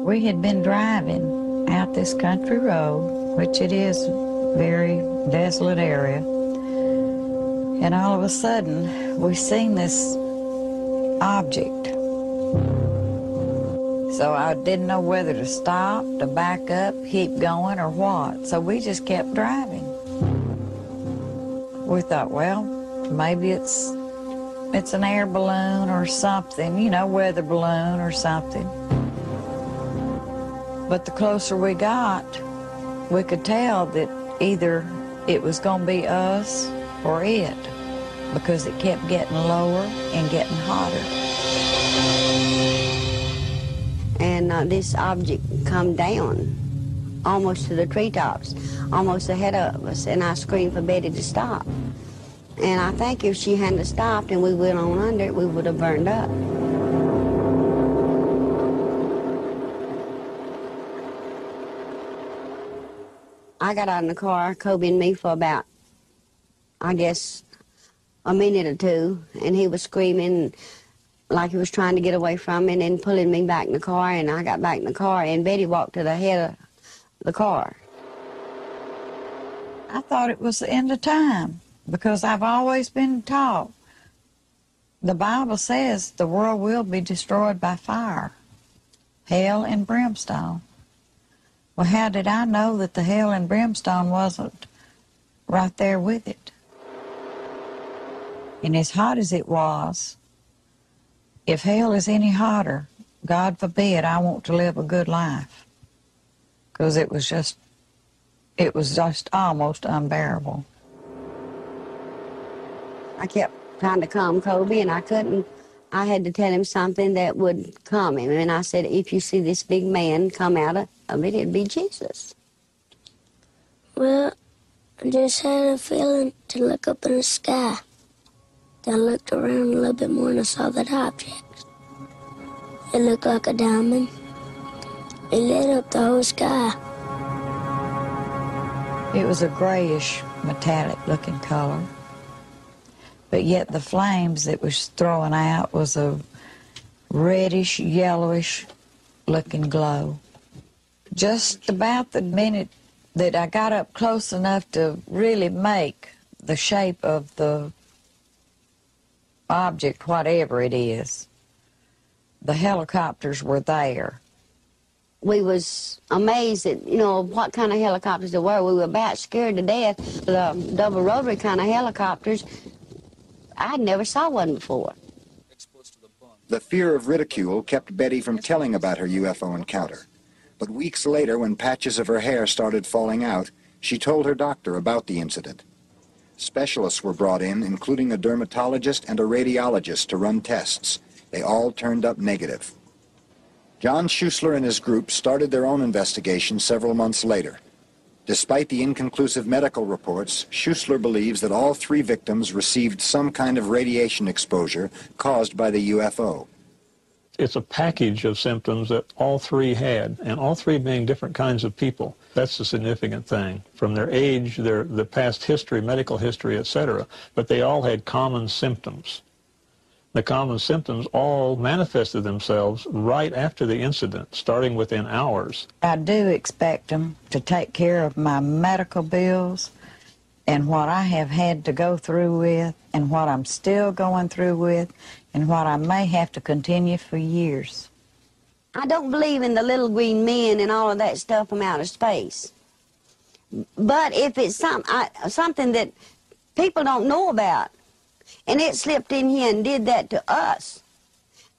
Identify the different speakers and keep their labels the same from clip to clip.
Speaker 1: We had been driving out this country road, which it is a very desolate area, and all of a sudden we seen this object. So I didn't know whether to stop, to back up, keep going, or what. So we just kept driving. We thought, well, maybe it's an air balloon or something, you know, weather balloon or something. But the closer we got, we could tell that either it was going to be us or it, because it kept getting lower and getting hotter.
Speaker 2: And this object come down almost to the treetops, almost ahead of us, and I screamed for Betty to stop. And I think if she hadn't stopped and we went on under it, we would have burned up. I got out in the car, Kobe and me, for about, I guess, a minute or two, and he was screaming like he was trying to get away from me and then pulling me back in the car, and I got back in the car, and Betty walked to the head of the car.
Speaker 1: I thought it was the end of time, because I've always been taught the Bible says the world will be destroyed by fire, hell and brimstone. Well, how did I know that the hell and brimstone wasn't right there with it? And as hot as it was, if hell is any hotter, God forbid I want to live a good life, because it was just almost unbearable.
Speaker 2: I kept trying to calm Kobe, and I couldn't. I had to tell him something that would calm him. And I said, if you see this big man come out of it, it'd be Jesus.
Speaker 3: Well, I just had a feeling to look up in the sky. Then I looked around a little bit more and I saw that object. It looked like a diamond. It lit up the whole sky.
Speaker 1: It was a grayish, metallic-looking color. But yet the flames that was throwing out was a reddish, yellowish-looking glow. Just about the minute that I got up close enough to really make the shape of the object, whatever it is, the helicopters were there.
Speaker 2: We was amazed at, what kind of helicopters there were. We were about scared to death. The double rotary kind of helicopters, I'd never saw one before.
Speaker 4: The fear of ridicule kept Betty from telling about her UFO encounter. But weeks later, when patches of her hair started falling out, she told her doctor about the incident. Specialists were brought in, including a dermatologist and a radiologist, to run tests. They all turned up negative. John Schuessler and his group started their own investigation several months later. Despite the inconclusive medical reports, Schuessler believes that all three victims received some kind of radiation exposure caused by the UFO.
Speaker 5: It's a package of symptoms that all three had, and all three being different kinds of people. That's the significant thing. From their age, their past history, medical history, etc., but they all had common symptoms. The common symptoms all manifested themselves right after the incident, starting within hours.
Speaker 1: I do expect them to take care of my medical bills and what I have had to go through with and what I'm still going through with and what I may have to continue for years.
Speaker 2: I don't believe in the little green men and all of that stuff from outer space. But if it's something that people don't know about, and it slipped in here and did that to us,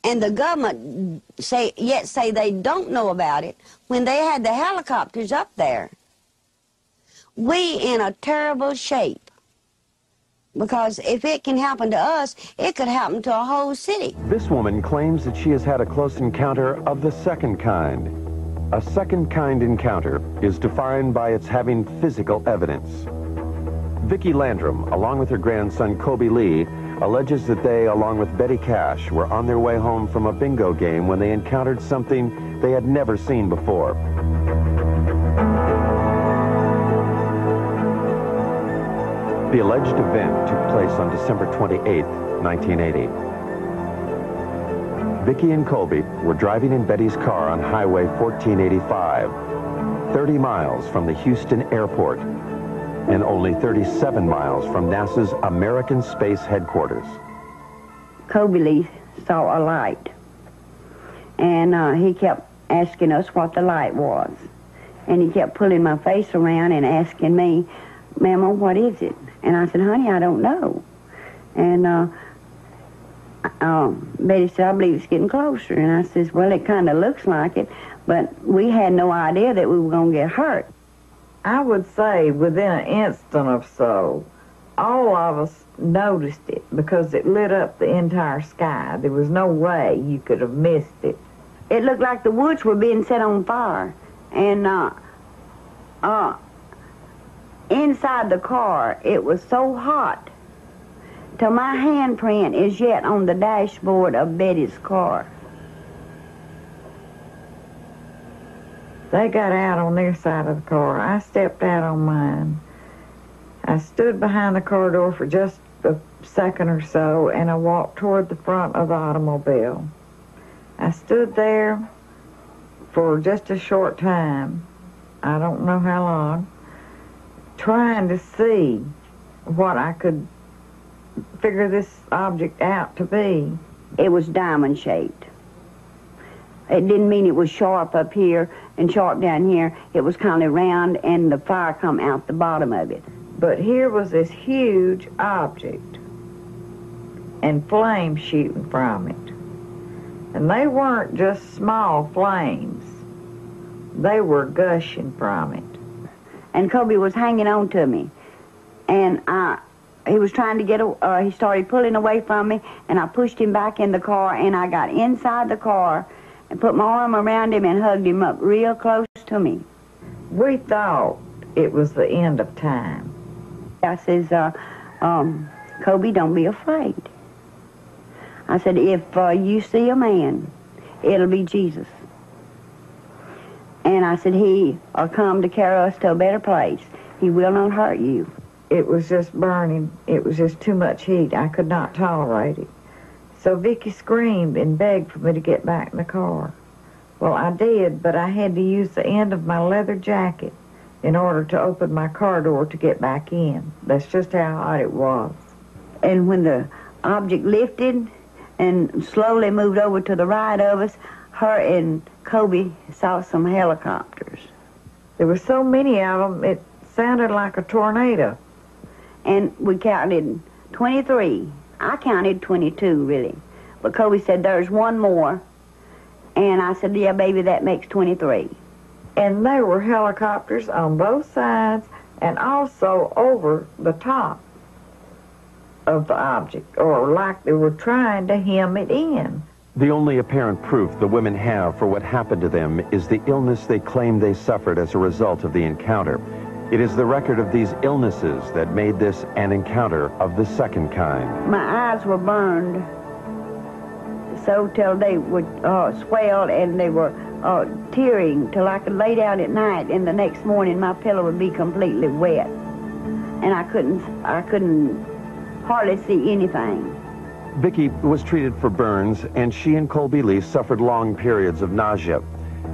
Speaker 2: and the government say they don't know about it, when they had the helicopters up there, we in a terrible shape. Because if it can happen to us, it could happen to a whole city.
Speaker 6: This woman claims that she has had a close encounter of the second kind. A second kind encounter is defined by its having physical evidence. Vicki Landrum, along with her grandson Kobe Lee, alleges that they, along with Betty Cash, were on their way home from a bingo game when they encountered something they had never seen before. The alleged event took place on December 28, 1980. Vicki and Colby were driving in Betty's car on Highway 1485, 30 miles from the Houston airport and only 37 miles from NASA's American Space Headquarters.
Speaker 2: Colby Lee saw a light, and he kept asking us what the light was. And he kept pulling my face around and asking me, "Mama, what is it?" And I said, "Honey, I don't know." And Betty said, "I believe it's getting closer." And I says, "Well, it kind of looks like it," but we had no idea that we were going to get hurt.
Speaker 1: I would say within an instant or so, all of us noticed it because it lit up the entire sky. There was no way you could have missed it.
Speaker 2: It looked like the woods were being set on fire. And inside the car, it was so hot till my handprint is yet on the dashboard of Betty's car.
Speaker 1: They got out on their side of the car. I stepped out on mine. I stood behind the car door for just a second or so, and I walked toward the front of the automobile. I stood there for just a short time, I don't know how long, trying to see what I could figure this object out to be.
Speaker 2: It was diamond-shaped. It didn't mean it was sharp up here and sharp down here. It was kind of round, and the fire come out the bottom of it.
Speaker 1: But here was this huge object and flames shooting from it. And they weren't just small flames. They were gushing from it.
Speaker 2: And Kobe was hanging on to me. And he was trying to get, he started pulling away from me, and I pushed him back in the car, and I got inside the car and put my arm around him and hugged him up real close to me.
Speaker 1: We thought it was the end of time.
Speaker 2: I says, Kobe, don't be afraid. I said, if you see a man, it'll be Jesus. And I said, he'll come to carry us to a better place. He will not hurt you.
Speaker 1: It was just burning. It was just too much heat. I could not tolerate it. So Vicki screamed and begged for me to get back in the car. Well, I did, but I had to use the end of my leather jacket in order to open my car door to get back in. That's just how hot it was.
Speaker 2: And when the object lifted and slowly moved over to the right of us, her and Kobe saw some helicopters.
Speaker 1: There were so many of them, it sounded like a tornado.
Speaker 2: And we counted 23. I counted 22, really. But Kobe said, there's one more. And I said, yeah, baby, that makes 23.
Speaker 1: And there were helicopters on both sides and also over the top of the object, or like they were trying to hem it in.
Speaker 6: The only apparent proof the women have for what happened to them is the illness they claim they suffered as a result of the encounter. It is the record of these illnesses that made this an encounter of the second kind.
Speaker 2: My eyes were burned so till they would swell, and they were tearing till I could lay down at night, and the next morning my pillow would be completely wet, and I couldn't hardly see anything.
Speaker 6: Vicki was treated for burns, and she and Colby Lee suffered long periods of nausea.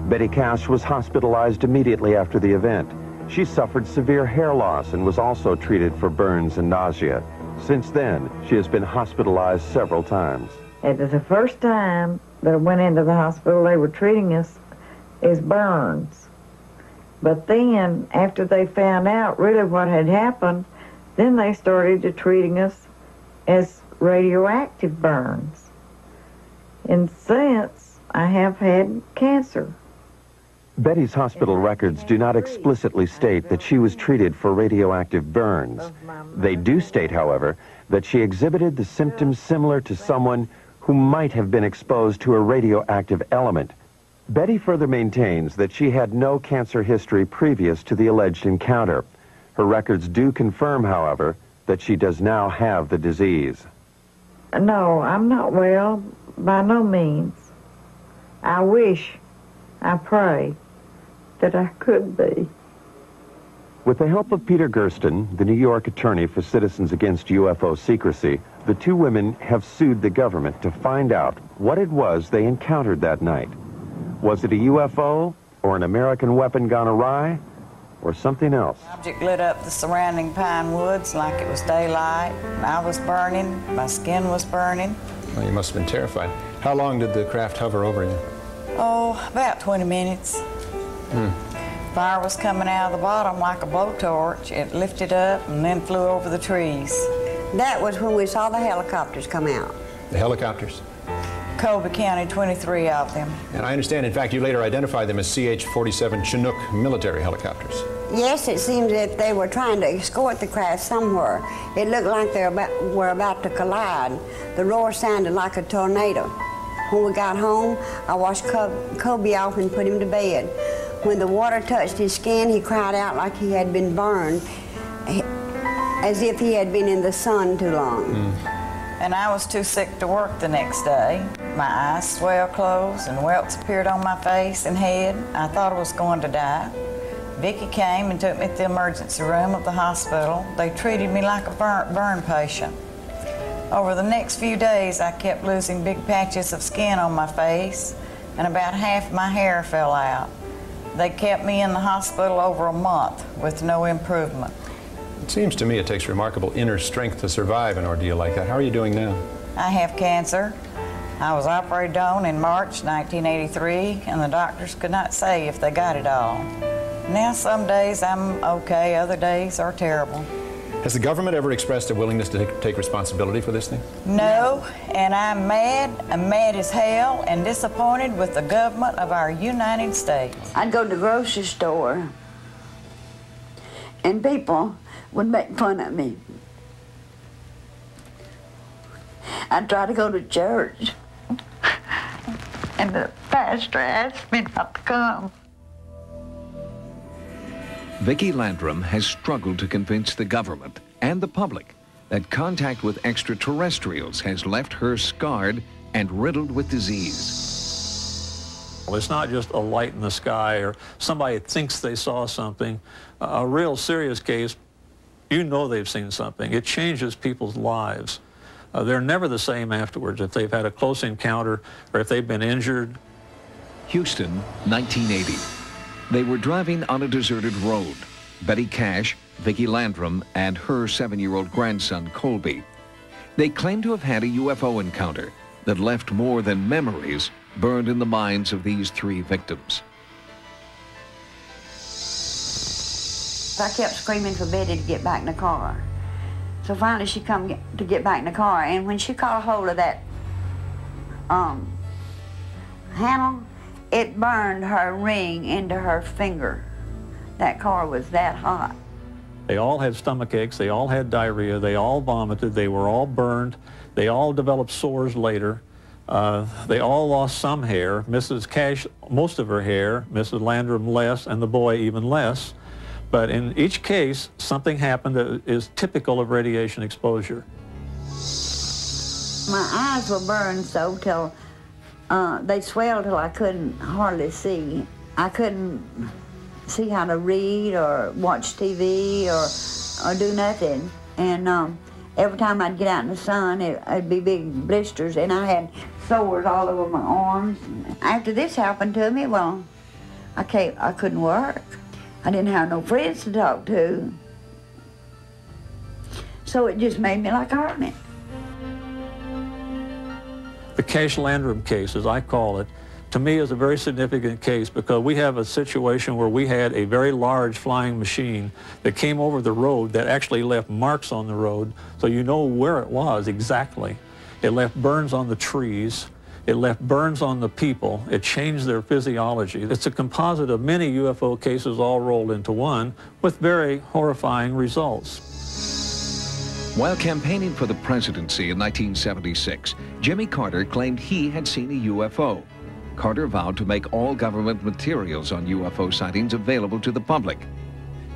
Speaker 6: Betty Cash was hospitalized immediately after the event. She suffered severe hair loss and was also treated for burns and nausea. Since then, she has been hospitalized several times.
Speaker 1: It was the first time that I went into the hospital, they were treating us as burns. But then, after they found out really what had happened, then they started to treating us as radioactive burns. And since, I have had cancer.
Speaker 6: Betty's hospital records do not explicitly state that she was treated for radioactive burns. They do state, however, that she exhibited the symptoms similar to someone who might have been exposed to a radioactive element. Betty further maintains that she had no cancer history previous to the alleged encounter. Her records do confirm, however, that she does now have the disease.
Speaker 1: No, I'm not well, by no means. I wish, I pray, that I could be.
Speaker 6: With the help of Peter Gersten, the New York attorney for Citizens Against UFO Secrecy, The two women have sued the government to find out what it was they encountered that night. Was it a UFO, or an American weapon gone awry, or something else?
Speaker 1: The object lit up the surrounding pine woods like it was daylight. I was burning, my skin was burning.
Speaker 7: Well, you must have been terrified. How long did the craft hover over you?
Speaker 1: Oh, about 20 minutes. Fire was coming out of the bottom like a blowtorch. It lifted up and then flew over the trees.
Speaker 2: That was when we saw the helicopters come out.
Speaker 7: The helicopters?
Speaker 1: Colby County, 23 of them.
Speaker 7: And I understand, in fact, you later identified them as CH-47 Chinook military helicopters.
Speaker 2: Yes, it seems that they were trying to escort the craft somewhere. It looked like they were about to collide. The roar sounded like a tornado. When we got home, I washed Colby off and put him to bed. When the water touched his skin, he cried out like he had been burned, as if he had been in the sun too long.
Speaker 1: And I was too sick to work the next day. My eyes swelled closed and welts appeared on my face and head. I thought I was going to die. Vicki came and took me to the emergency room of the hospital. They treated me like a burn patient. Over the next few days, I kept losing big patches of skin on my face, and about half my hair fell out. They kept me in the hospital over a month with no improvement.
Speaker 7: It seems to me it takes remarkable inner strength to survive an ordeal like that. How are you doing now?
Speaker 1: I have cancer. I was operated on in March 1983, and the doctors could not say if they got it all. Now some days I'm okay, other days are terrible.
Speaker 7: Has the government ever expressed a willingness to take responsibility for this thing?
Speaker 1: No, and I'm mad as hell, and disappointed with the government of our United States.
Speaker 8: I'd go to the grocery store, and people would make fun of me. I'd try to go to church, and the pastor asked me not to come.
Speaker 9: Vicki Landrum has struggled to convince the government and the public that contact with extraterrestrials has left her scarred and riddled with disease.
Speaker 5: Well, it's not just a light in the sky or somebody thinks they saw something. A real serious case, you know they've seen something. It changes people's lives. They're never the same afterwards if they've had a close encounter or if they've been injured.
Speaker 9: Houston, 1980. They were driving on a deserted road. Betty Cash, Vicki Landrum, and her 7-year-old grandson, Colby. They claim to have had a UFO encounter that left more than memories burned in the minds of these 3 victims.
Speaker 2: I kept screaming for Betty to get back in the car. So finally she come to get back in the car, and when she caught hold of that handle, it burned her ring into her finger. That car was that hot.
Speaker 5: They all had stomach aches, they all had diarrhea, they all vomited, they were all burned, they all developed sores later. They all lost some hair. Mrs. Cash, most of her hair, Mrs. Landrum less, and the boy even less. But in each case, something happened that is typical of radiation exposure.
Speaker 8: My eyes were burned so till they swelled till I couldn't hardly see. I couldn't see how to read or watch TV or do nothing. And every time I'd get out in the sun, it'd be big blisters, and I had sores all over my arms. After this happened to me, well, I couldn't work. I didn't have no friends to talk to. So it just made me like a hermit.
Speaker 5: The Cash-Landrum case, as I call it, to me is a very significant case because we have a situation where we had a very large flying machine that came over the road that actually left marks on the road, so you know where it was exactly. It left burns on the trees. It left burns on the people. It changed their physiology. It's a composite of many UFO cases all rolled into one with very horrifying results.
Speaker 9: While campaigning for the presidency in 1976, Jimmy Carter claimed he had seen a UFO. Carter vowed to make all government materials on UFO sightings available to the public.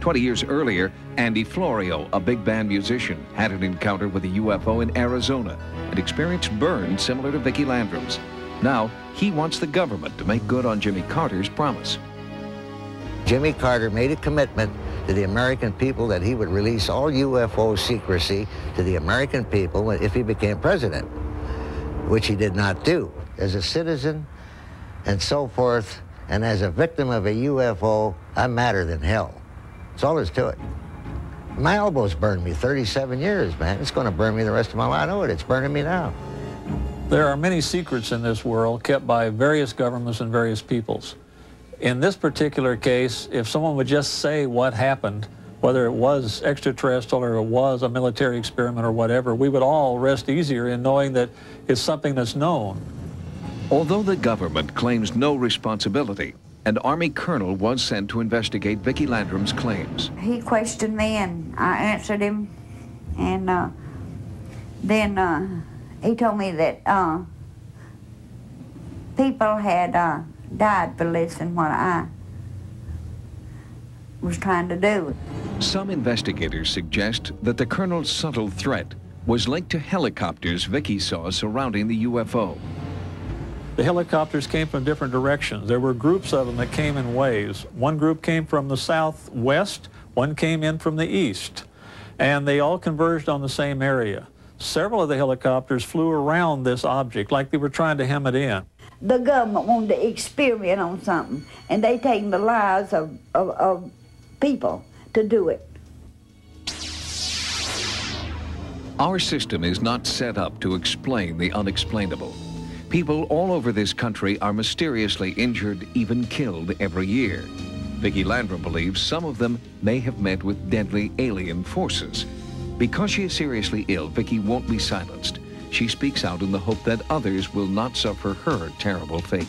Speaker 9: 20 years earlier, Andy Florio, a big band musician, had an encounter with a UFO in Arizona and experienced burns similar to Vicki Landrum's. Now, he wants the government to make good on Jimmy Carter's promise.
Speaker 10: Jimmy Carter made a commitment to the American people that he would release all UFO secrecy to the American people if he became president, which he did not do. As a citizen and so forth, and as a victim of a UFO, I'm madder than hell. That's all there's to it. My elbows burned me 37 years, man. It's going to burn me the rest of my life. I know it. It's burning me now.
Speaker 5: There are many secrets in this world kept by various governments and various peoples. In this particular case, if someone would just say what happened, whether it was extraterrestrial or it was a military experiment or whatever, we would all rest easier in knowing that it's something that's known.
Speaker 9: Although the government claims no responsibility, an Army colonel was sent to investigate Vicki Landrum's claims.
Speaker 8: He questioned me and I answered him, and then he told me that people had died for listening what I was trying to do.
Speaker 9: Some investigators suggest that the colonel's subtle threat was linked to helicopters Vicki saw surrounding the UFO.
Speaker 5: The helicopters came from different directions. There were groups of them that came in waves. One group came from the southwest, one came in from the east, and they all converged on the same area. Several of the helicopters flew around this object like they were trying to hem it in.
Speaker 8: The government wanted to experiment on something, and they taken the lives of people to do it.
Speaker 9: Our system is not set up to explain the unexplainable. People all over this country are mysteriously injured, even killed every year. Vicki Landrum believes some of them may have met with deadly alien forces. Because she is seriously ill, Vicki won't be silenced. She speaks out in the hope that others will not suffer her terrible fate.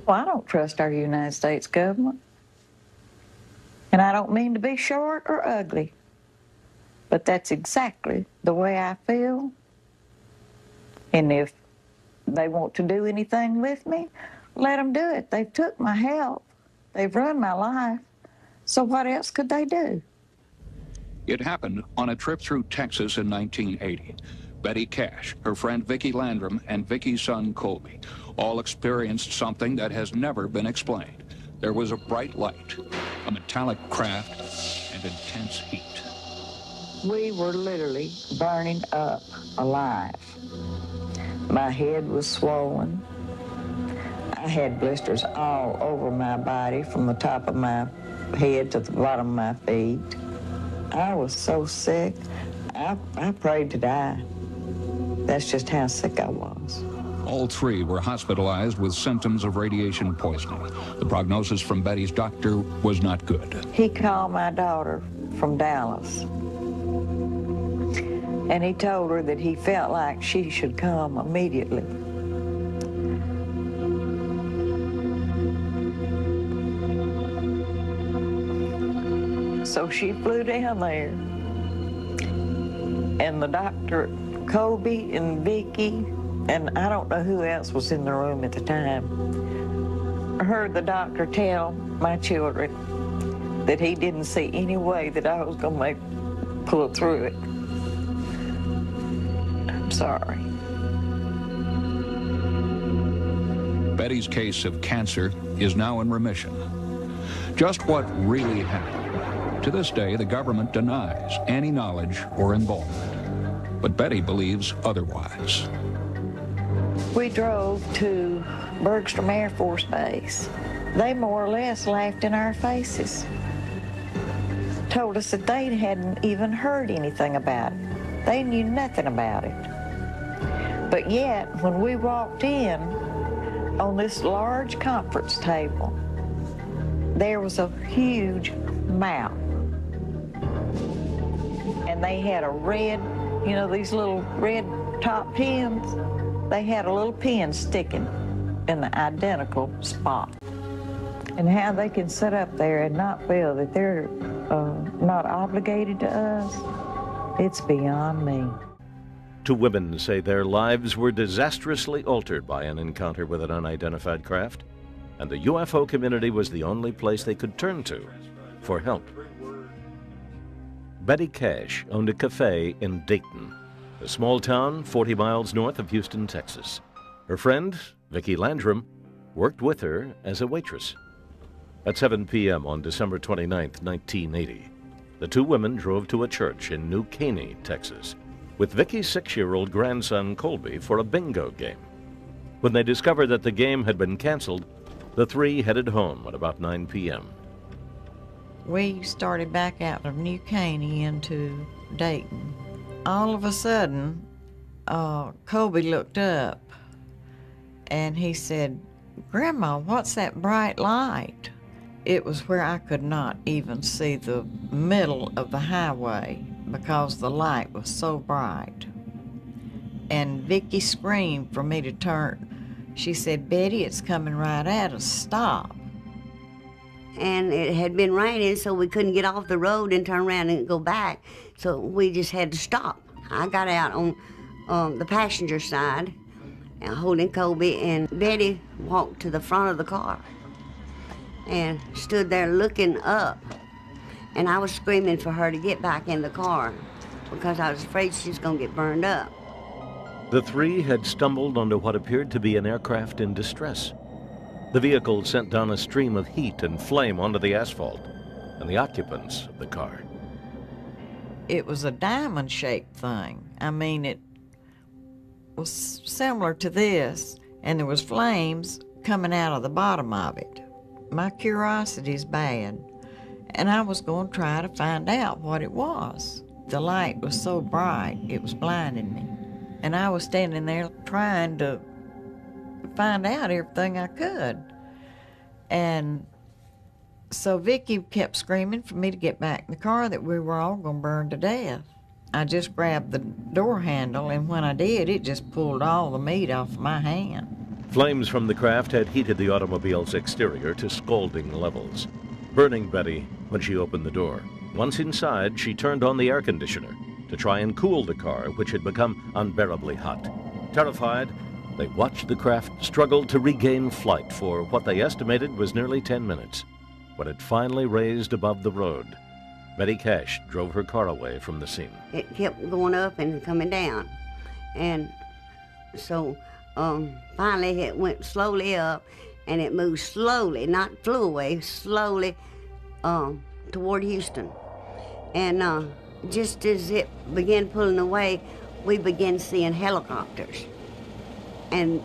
Speaker 1: Well, I don't trust our United States government. And I don't mean to be short or ugly, but that's exactly the way I feel. And if they want to do anything with me, let them do it. They've took my health. They've run my life. So what else could they do?
Speaker 11: It happened on a trip through Texas in 1980. Betty Cash, her friend Vicki Landrum, and Vicki's son Colby all experienced something that has never been explained. There was a bright light, a metallic craft, and intense heat.
Speaker 1: We were literally burning up alive. My head was swollen. I had blisters all over my body from the top of my head to the bottom of my feet. I was so sick, I prayed to die. That's just how sick I was.
Speaker 11: All three were hospitalized with symptoms of radiation poisoning. The prognosis from Betty's doctor was not good.
Speaker 1: He called my daughter from Dallas, and he told her that he felt like she should come immediately. So she flew down there, and the doctor, Colby and Vicki, and I don't know who else was in the room at the time, I heard the doctor tell my children that he didn't see any way that I was going to pull through it. I'm sorry.
Speaker 11: Betty's case of cancer is now in remission. Just what really happened? To this day, the government denies any knowledge or involvement. But Betty believes otherwise.
Speaker 1: We drove to Bergstrom Air Force Base. They more or less laughed in our faces. Told us that they hadn't even heard anything about it. They knew nothing about it. But yet, when we walked in on this large conference table, there was a huge map. And they had a red, you know, these little red top pins. They had a little pin sticking in the identical spot. And how they can sit up there and not feel that they're not obligated to us, it's beyond me.
Speaker 12: Two women say their lives were disastrously altered by an encounter with an unidentified craft, and the UFO community was the only place they could turn to for help. Betty Cash owned a cafe in Dayton, a small town 40 miles north of Houston, Texas. Her friend, Vicki Landrum, worked with her as a waitress. At 7 p.m. on December 29, 1980, the two women drove to a church in New Caney, Texas, with Vicky's 6-year-old grandson Colby for a bingo game. When they discovered that the game had been canceled, the three headed home at about 9 p.m.
Speaker 1: We started back out of New Caney into Dayton. All of a sudden, Colby looked up and he said, "Grandma, what's that bright light?" It was where I could not even see the middle of the highway because the light was so bright. And Vicky screamed for me to turn. She said, "Betty, it's coming right at us, stop."
Speaker 2: And it had been raining, so we couldn't get off the road and turn around and go back. So we just had to stop. I got out on the passenger side, holding Colby, and Betty walked to the front of the car and stood there looking up. And I was screaming for her to get back in the car because I was afraid she was going to get burned up.
Speaker 12: The three had stumbled onto what appeared to be an aircraft in distress. The vehicle sent down a stream of heat and flame onto the asphalt and the occupants of the car.
Speaker 1: It was a diamond-shaped thing. I mean, it was similar to this, and there was flames coming out of the bottom of it. My curiosity's bad, and I was going to try to find out what it was. The light was so bright, it was blinding me. And I was standing there trying to find out everything I could. And so Vicky kept screaming for me to get back in the car, that we were all going to burn to death. I just grabbed the door handle, and when I did, it just pulled all the meat off my hand.
Speaker 12: Flames from the craft had heated the automobile's exterior to scalding levels, burning Betty when she opened the door. Once inside, she turned on the air conditioner to try and cool the car, which had become unbearably hot. Terrified, they watched the craft struggle to regain flight for what they estimated was nearly 10 minutes. When it finally raised above the road, Betty Cash drove her car away from the scene.
Speaker 2: It kept going up and coming down. And so finally it went slowly up, and it moved slowly, not flew away, slowly toward Houston. And just as it began pulling away, we began seeing helicopters. And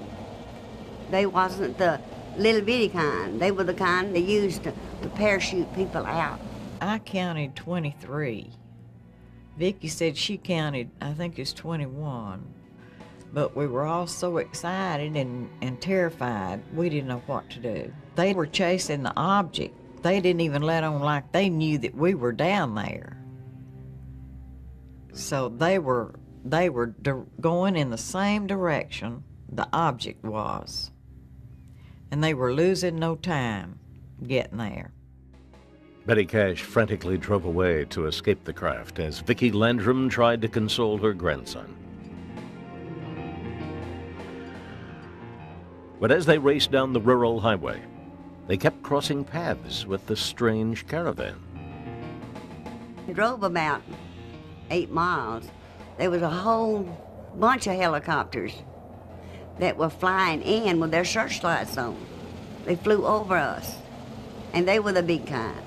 Speaker 2: they wasn't the little bitty kind. They were the kind they used to parachute people out.
Speaker 1: I counted 23. Vicky said she counted, I think it's 21. But we were all so excited and terrified, we didn't know what to do. They were chasing the object. They didn't even let on like they knew that we were down there. So they were going in the same direction the object was. And they were losing no time getting there.
Speaker 12: Betty Cash frantically drove away to escape the craft as Vicki Landrum tried to console her grandson. But as they raced down the rural highway, they kept crossing paths with the strange caravan.
Speaker 2: We drove about 8 miles. There was a whole bunch of helicopters that were flying in with their searchlights on. They flew over us, and they were the big kind.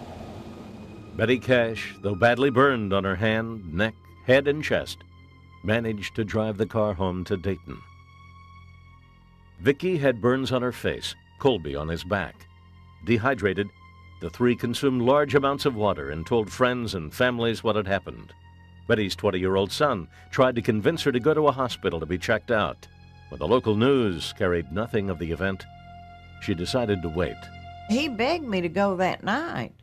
Speaker 12: Betty Cash, though badly burned on her hand, neck, head, and chest, managed to drive the car home to Dayton. Vicki had burns on her face, Colby on his back. Dehydrated, the three consumed large amounts of water and told friends and families what had happened. Betty's 20-year-old son tried to convince her to go to a hospital to be checked out. When the local news carried nothing of the event, she decided to wait.
Speaker 1: He begged me to go that night,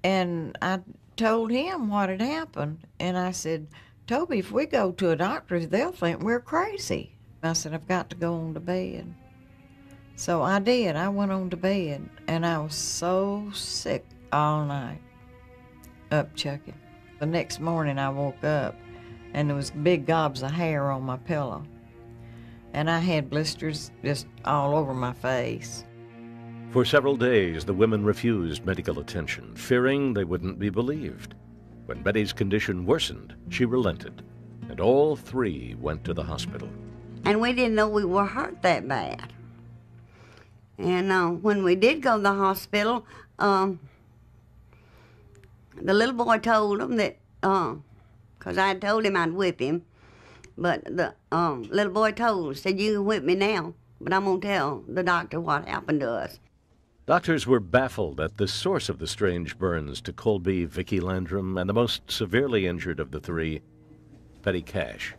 Speaker 1: and I told him what had happened. And I said, "Toby, if we go to a doctor, they'll think we're crazy." I said, "I've got to go on to bed." So I did. I went on to bed, and I was so sick all night, up chucking. The next morning I woke up, and there was big gobs of hair on my pillow. And I had blisters just all over my face.
Speaker 12: For several days, the women refused medical attention, fearing they wouldn't be believed. When Betty's condition worsened, she relented, and all three went to the hospital.
Speaker 2: And we didn't know we were hurt that bad. And when we did go to the hospital, the little boy told him that, because I had told him I'd whip him, but the little boy said, you can whip me now, but I'm going to tell the doctor what happened to us.
Speaker 12: Doctors were baffled at the source of the strange burns to Colby, Vicki Landrum, and the most severely injured of the three, Betty Cash.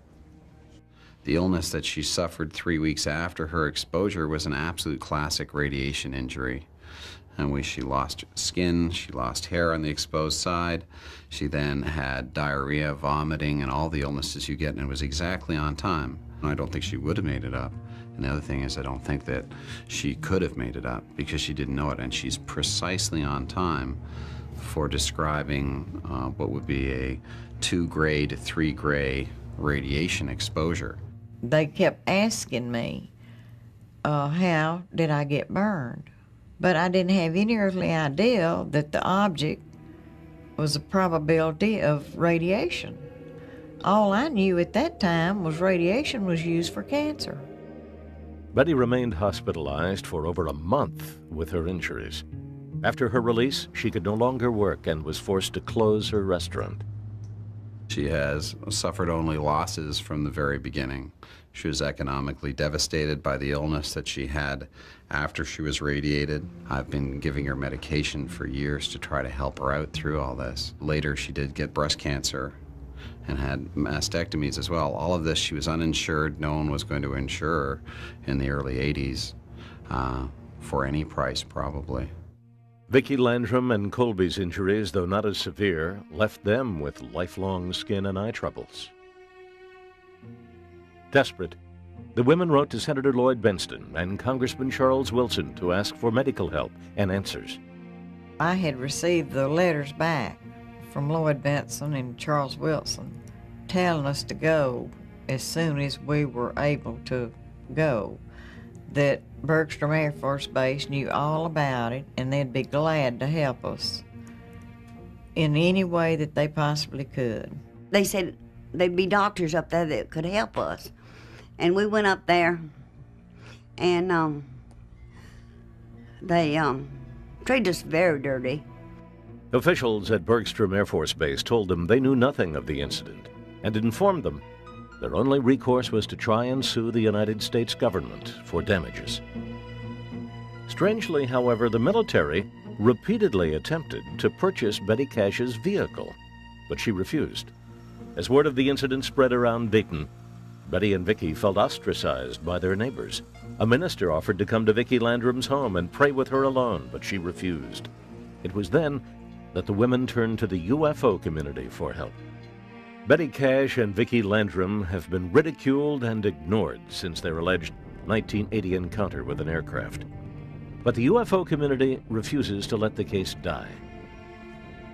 Speaker 13: The illness that she suffered 3 weeks after her exposure was an absolute classic radiation injury. And she lost skin, she lost hair on the exposed side. She then had diarrhea, vomiting, and all the illnesses you get, and it was exactly on time. I don't think she would have made it up. And the other thing is I don't think that she could have made it up because she didn't know it, and she's precisely on time for describing what would be a 2-gray to 3-gray radiation exposure.
Speaker 1: They kept asking me, how did I get burned? But I didn't have any earthly idea that the object was a probability of radiation. All I knew at that time was radiation was used for cancer.
Speaker 12: Betty remained hospitalized for over a month with her injuries. After her release, she could no longer work and was forced to close her restaurant.
Speaker 13: She has suffered only losses from the very beginning. She was economically devastated by the illness that she had after she was radiated. I've been giving her medication for years to try to help her out through all this. Later, she did get breast cancer and had mastectomies as well. All of this, she was uninsured. No one was going to insure her in the early 80s for any price, probably.
Speaker 12: Vicki Landrum and Colby's injuries, though not as severe, left them with lifelong skin and eye troubles. Desperate, the women wrote to Senator Lloyd Benston and Congressman Charles Wilson to ask for medical help and answers.
Speaker 1: I had received the letters back from Lloyd Benston and Charles Wilson telling us to go as soon as we were able to go, that Bergstrom Air Force Base knew all about it and they'd be glad to help us in any way that they possibly could.
Speaker 2: They said there'd be doctors up there that could help us. And we went up there, and they treated us very dirty.
Speaker 12: Officials at Bergstrom Air Force Base told them they knew nothing of the incident and informed them their only recourse was to try and sue the United States government for damages. Strangely, however, the military repeatedly attempted to purchase Betty Cash's vehicle, but she refused. As word of the incident spread around Dayton, Betty and Vicki felt ostracized by their neighbors. A minister offered to come to Vicki Landrum's home and pray with her alone, but she refused. It was then that the women turned to the UFO community for help. Betty Cash and Vicki Landrum have been ridiculed and ignored since their alleged 1980 encounter with an aircraft. But the UFO community refuses to let the case die.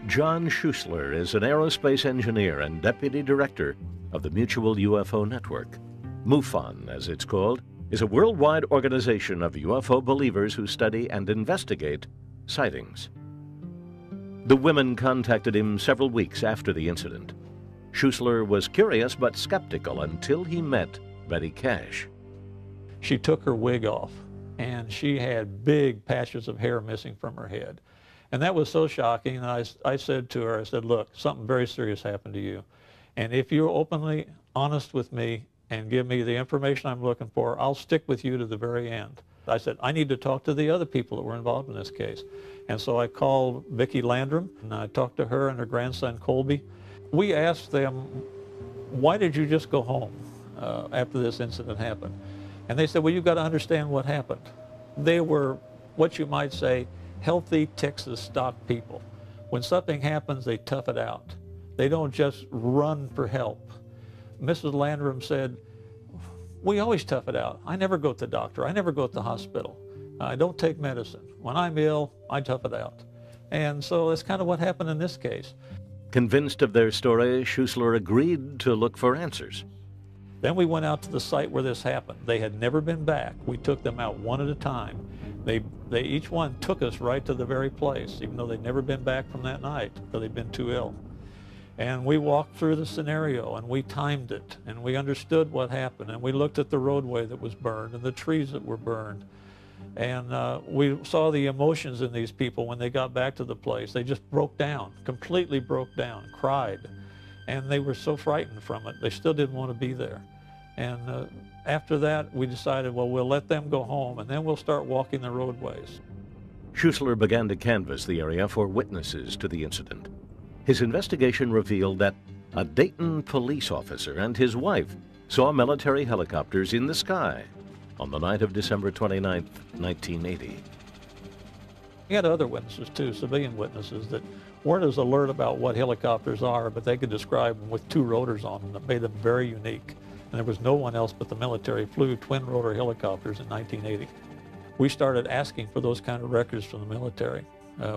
Speaker 12: John Schuessler is an aerospace engineer and deputy director of the Mutual UFO Network. MUFON, as it's called, is a worldwide organization of UFO believers who study and investigate sightings. The women contacted him several weeks after the incident. Schuessler was curious but skeptical until he met Betty Cash.
Speaker 5: She took her wig off, and she had big patches of hair missing from her head. And that was so shocking, and I said to her, I said, look, something very serious happened to you. And if you're openly honest with me and give me the information I'm looking for, I'll stick with you to the very end. I said, I need to talk to the other people that were involved in this case. And so I called Vicki Landrum, and I talked to her and her grandson, Colby. We asked them, why did you just go home after this incident happened? And they said, well, you've got to understand what happened. They were, what you might say, healthy Texas stock people. When something happens, they tough it out. They don't just run for help. Mrs. Landrum said, we always tough it out. I never go to the doctor. I never go to the hospital. I don't take medicine. When I'm ill, I tough it out. And so that's kind of what happened in this case.
Speaker 12: Convinced of their story, Schuessler agreed to look for answers.
Speaker 5: Then we went out to the site where this happened. They had never been back. We took them out one at a time. They each one took us right to the very place, even though they'd never been back from that night because they'd been too ill. And we walked through the scenario, and we timed it, and we understood what happened, and we looked at the roadway that was burned and the trees that were burned. And we saw the emotions in these people when they got back to the place. They just broke down, completely broke down, cried. And they were so frightened from it, they still didn't want to be there. And after that, we decided, well, we'll let them go home, and then we'll start walking the roadways.
Speaker 12: Schuessler began to canvass the area for witnesses to the incident. His investigation revealed that a Dayton police officer and his wife saw military helicopters in the sky on the night of December 29, 1980.
Speaker 5: We had other witnesses too, civilian witnesses, that weren't as alert about what helicopters are, but they could describe them with two rotors on them that made them very unique. And there was no one else but the military flew twin-rotor helicopters in 1980. We started asking for those kind of records from the military.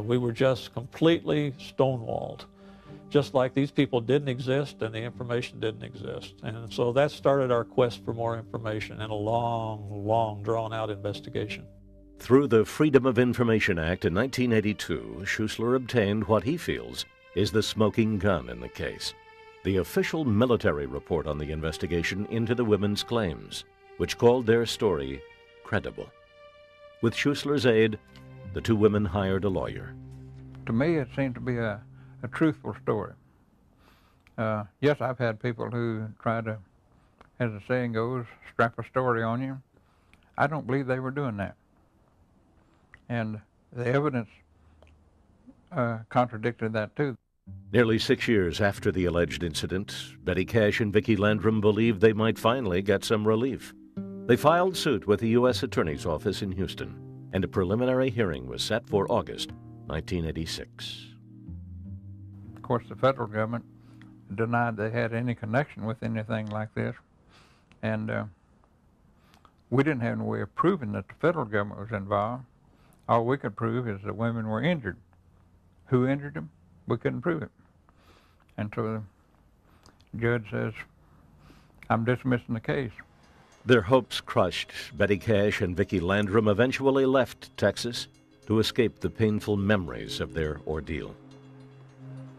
Speaker 5: We were just completely stonewalled, just like these people didn't exist and the information didn't exist. And so that started our quest for more information and a long, long, drawn-out investigation.
Speaker 12: Through the Freedom of Information Act in 1982, Schuessler obtained what he feels is the smoking gun in the case: the official military report on the investigation into the women's claims, which called their story credible. With Schuessler's aid, the two women hired a lawyer.
Speaker 14: To me, it seemed to be a truthful story. Yes, I've had people who try to, as the saying goes, strap a story on you. I don't believe they were doing that. And the evidence contradicted that too.
Speaker 12: Nearly 6 years after the alleged incident, Betty Cash and Vicki Landrum believed they might finally get some relief. They filed suit with the U.S. Attorney's Office in Houston, and a preliminary hearing was set for August 1986.
Speaker 14: Of course, the federal government denied they had any connection with anything like this, and we didn't have any way of proving that the federal government was involved. All we could prove is that women were injured. Who injured them? We couldn't prove it. And so the judge says, I'm dismissing the case.
Speaker 12: Their hopes crushed, Betty Cash and Vicki Landrum eventually left Texas to escape the painful memories of their ordeal.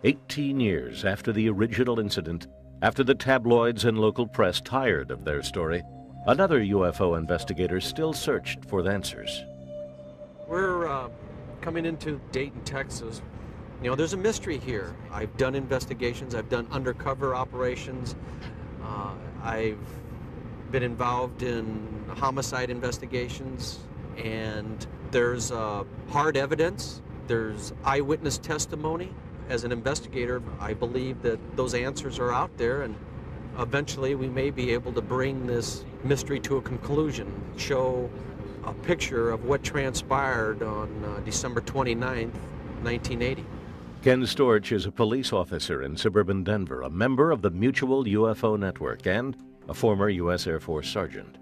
Speaker 12: 18 years after the original incident, after the tabloids and local press tired of their story, another UFO investigator still searched for the answers.
Speaker 15: We're coming into Dayton, Texas. You know, there's a mystery here. I've done investigations, I've done undercover operations, I've been involved in homicide investigations, and there's hard evidence, there's eyewitness testimony. As an investigator, I believe that those answers are out there, and eventually we may be able to bring this mystery to a conclusion, show a picture of what transpired on December 29th, 1980.
Speaker 12: Ken Storch is a police officer in suburban Denver, a member of the Mutual UFO Network, and a former U.S. Air Force sergeant.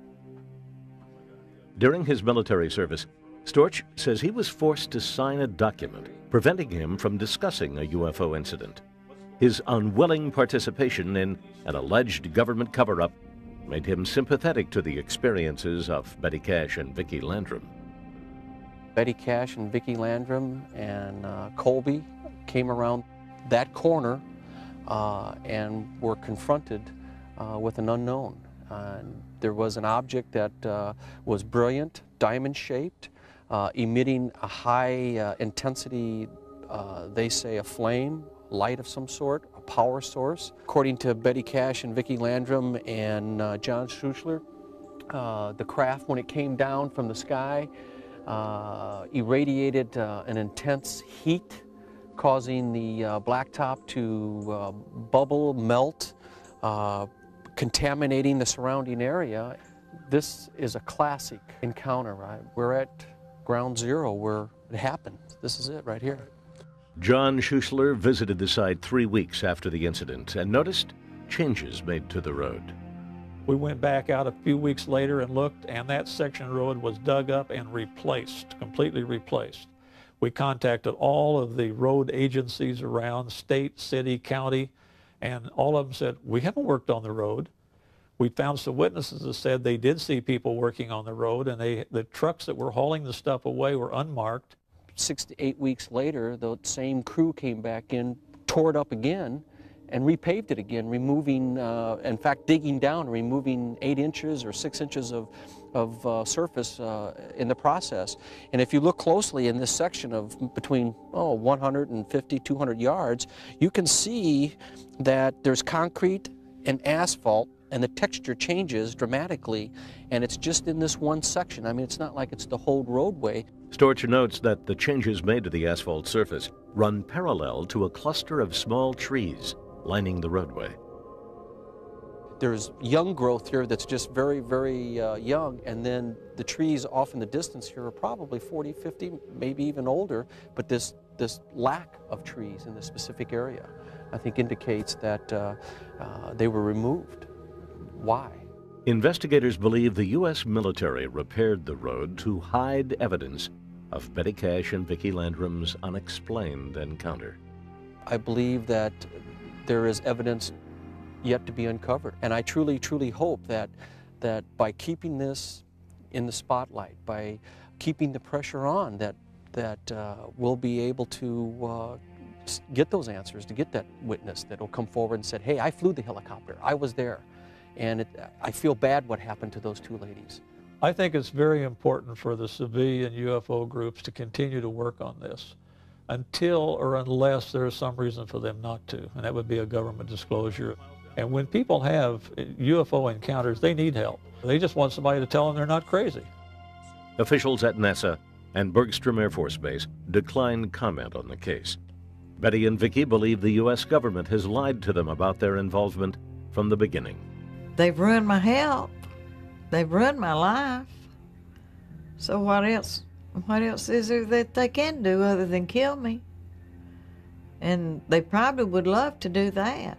Speaker 12: During his military service, Storch says he was forced to sign a document preventing him from discussing a UFO incident. His unwilling participation in an alleged government cover-up made him sympathetic to the experiences of Betty Cash and Vicki Landrum.
Speaker 15: Betty Cash and Vicki Landrum and Colby came around that corner and were confronted with an unknown. There was an object that was brilliant, diamond-shaped, emitting a high intensity, they say a flame, light of some sort, a power source. According to Betty Cash and Vicki Landrum and John Schuessler, the craft, when it came down from the sky, irradiated an intense heat, causing the blacktop to bubble, melt, contaminating the surrounding area. This is a classic encounter, right? We're at ground zero where it happened. This is it right here.
Speaker 12: John Schuessler visited the site 3 weeks after the incident and noticed changes made to the road.
Speaker 5: We went back out a few weeks later and looked, and that section of road was dug up and replaced, completely replaced. We contacted all of the road agencies around, state, city, county, and all of them said, we haven't worked on the road. We found some witnesses that said they did see people working on the road, and the trucks that were hauling the stuff away were unmarked.
Speaker 15: 6 to 8 weeks later, the same crew came back in, tore it up again, and repaved it again, removing, in fact, digging down, removing 8 inches or 6 inches of surface in the process. And if you look closely in this section of between 150, 200 yards, you can see that there's concrete and asphalt, and the texture changes dramatically, and it's just in this one section. I mean, it's not like it's the whole roadway.
Speaker 12: Storch notes that the changes made to the asphalt surface run parallel to a cluster of small trees lining the roadway.
Speaker 15: There's young growth here that's just very, very young, and then the trees off in the distance here are probably 40, 50, maybe even older, but this lack of trees in this specific area, I think, indicates that they were removed. Why?
Speaker 12: Investigators believe the U.S. military repaired the road to hide evidence of Betty Cash and Vicki Landrum's unexplained encounter.
Speaker 15: I believe that there is evidence yet to be uncovered, and I truly, truly hope that by keeping this in the spotlight, by keeping the pressure on, that we'll be able to get those answers, to get that witness that will come forward and said, hey, I flew the helicopter, I was there. And I feel bad what happened to those 2 ladies.
Speaker 5: I think it's very important for the civilian UFO groups to continue to work on this until or unless there is some reason for them not to, and that would be a government disclosure. And when people have UFO encounters, they need help. They just want somebody to tell them they're not crazy.
Speaker 12: Officials at NASA and Bergstrom Air Force Base declined comment on the case. Betty and Vicki believe the U.S. government has lied to them about their involvement from the beginning.
Speaker 1: They've ruined my health. They've ruined my life. So what else is there that they can do other than kill me? And they probably would love to do that.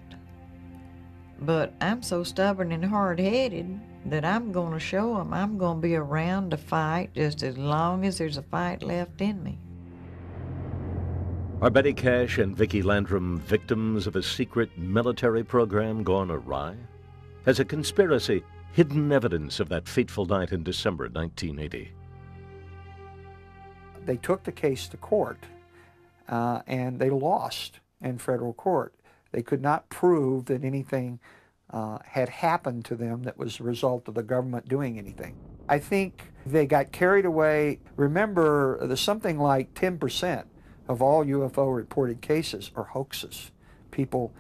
Speaker 1: But I'm so stubborn and hard-headed that I'm going to show them I'm going to be around to fight just as long as there's a fight left in me.
Speaker 12: Are Betty Cash and Vicki Landrum victims of a secret military program gone awry? Has a conspiracy hidden evidence of that fateful night in December 1980?
Speaker 16: They took the case to court, and they lost in federal court. They could not prove that anything had happened to them that was a result of the government doing anything. I think they got carried away. Remember, there's something like 10% of all UFO reported cases are hoaxes. People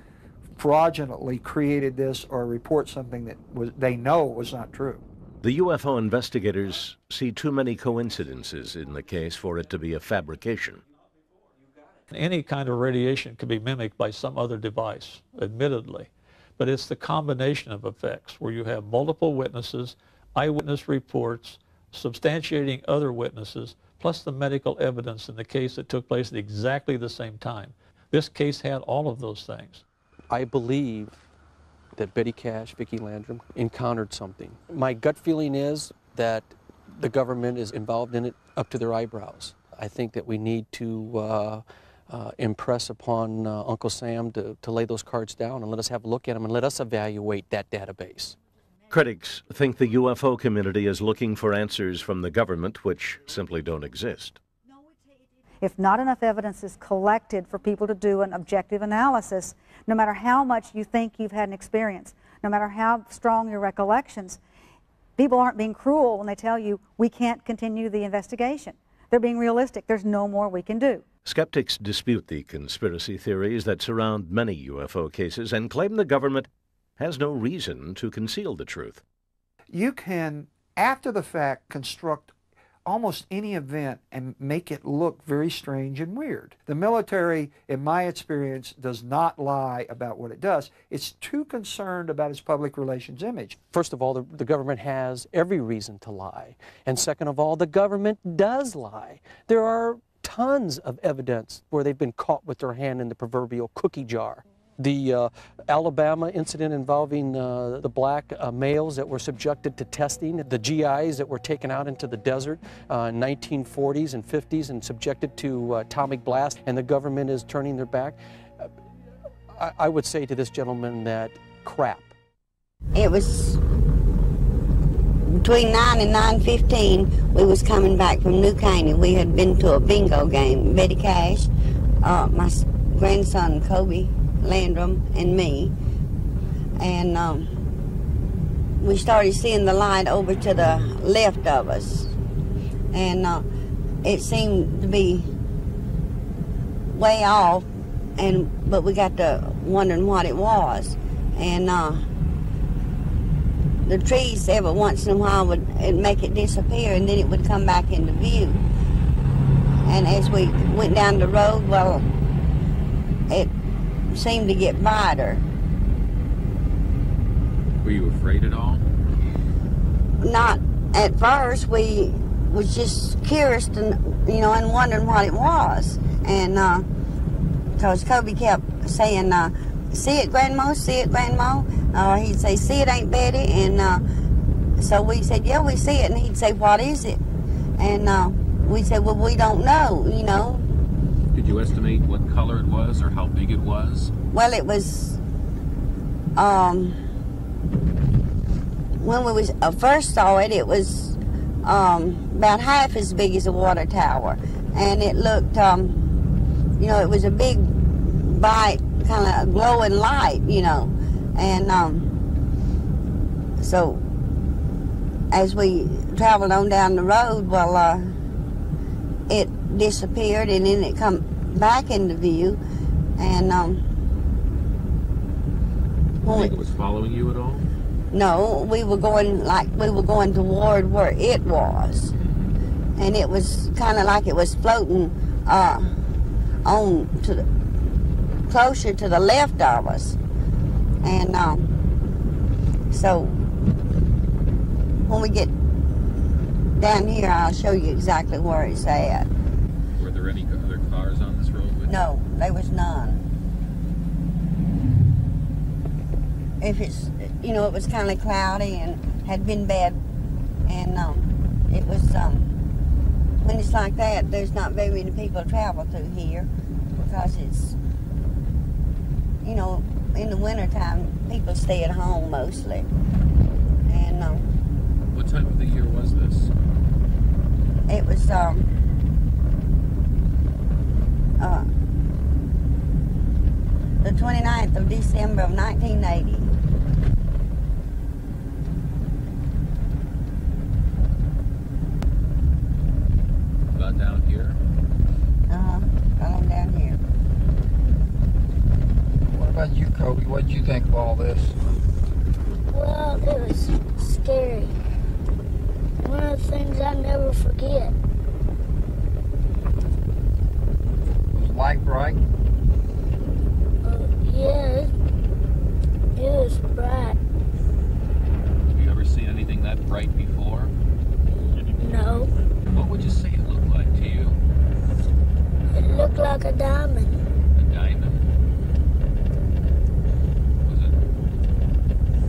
Speaker 16: fraudulently created this or report something that they know was not true.
Speaker 12: The UFO investigators see too many coincidences in the case for it to be a fabrication.
Speaker 5: Any kind of radiation can be mimicked by some other device, admittedly, but it's the combination of effects where you have multiple witnesses, eyewitness reports, substantiating other witnesses, plus the medical evidence in the case that took place at exactly the same time. This case had all of those things.
Speaker 15: I believe that Betty Cash, Vicki Landrum encountered something. My gut feeling is that the government is involved in it up to their eyebrows. I think that we need to impress upon Uncle Sam to lay those cards down and let us have a look at them and let us evaluate that database.
Speaker 12: Critics think the UFO community is looking for answers from the government which simply don't exist.
Speaker 17: If not enough evidence is collected for people to do an objective analysis, no matter how much you think you've had an experience, no matter how strong your recollections, people aren't being cruel when they tell you we can't continue the investigation. They're being realistic. There's no more we can do.
Speaker 12: Skeptics dispute the conspiracy theories that surround many UFO cases and claim the government has no reason to conceal the truth.
Speaker 16: You can, after the fact, construct almost any event and make it look very strange and weird. The military, in my experience, does not lie about what it does. It's too concerned about its public relations image.
Speaker 15: First of all, the government has every reason to lie. And second of all, the government does lie. There are tons of evidence where they've been caught with their hand in the proverbial cookie jar. The Alabama incident involving the black males that were subjected to testing, the GIs that were taken out into the desert in 1940s and 50s and subjected to atomic blast, and the government is turning their back. I would say to this gentleman that crap.
Speaker 2: It was between 9 and 9:15. We was coming back from New Caney. We had been to a bingo game. Betty Cash, my grandson Kobe, Landrum and me, and we started seeing the light over to the left of us, and it seemed to be way off, but we got to wondering what it was, and the trees every once in a while would make it disappear, and then it would come back into view. And as we went down the road, well, it seemed to get brighter.
Speaker 13: Were you afraid at all?
Speaker 2: Not at first. We was just curious, and wondering what it was, and because Kobe kept saying, "See it, Grandma? See it, Grandma?" He'd say, "See it, Aunt Betty?" And so we said, "Yeah, we see it." And he'd say, "What is it?" And we said, "Well, we don't know,
Speaker 13: Did you estimate what color it was or how big it was?
Speaker 2: Well, it was, when we first saw it, it was about half as big as a water tower. And it looked, it was a big, bright, kind of glowing light, And so as we traveled on down the road, well, it disappeared, and then it come back into view, and
Speaker 13: Do you think it was following you at all?
Speaker 2: no, we were going toward where it was, and it was kind of like it was floating on to the closer to the left of us, and so when we get down here, I'll show you exactly where it's at.
Speaker 13: Were there any other cars on this road with you?
Speaker 2: No, there was none. If it's, it was kind of cloudy and had been bad, and it was, when it's like that, there's not very many people travel through here, because it's, in the wintertime, people stay at home mostly. And
Speaker 13: what time of the year was this?
Speaker 2: it was the 29th of December of 1980.
Speaker 13: About down here?
Speaker 2: Right on down here.
Speaker 16: What about you, Kobe? What did you think of all this?
Speaker 3: Well, it was scary. One of the things I never forget.
Speaker 16: Was the light bright?
Speaker 3: Yeah, it was bright.
Speaker 13: Have you ever seen anything that bright before?
Speaker 3: No,
Speaker 13: What would you say it looked like to you?
Speaker 3: it looked like a diamond.
Speaker 13: A diamond?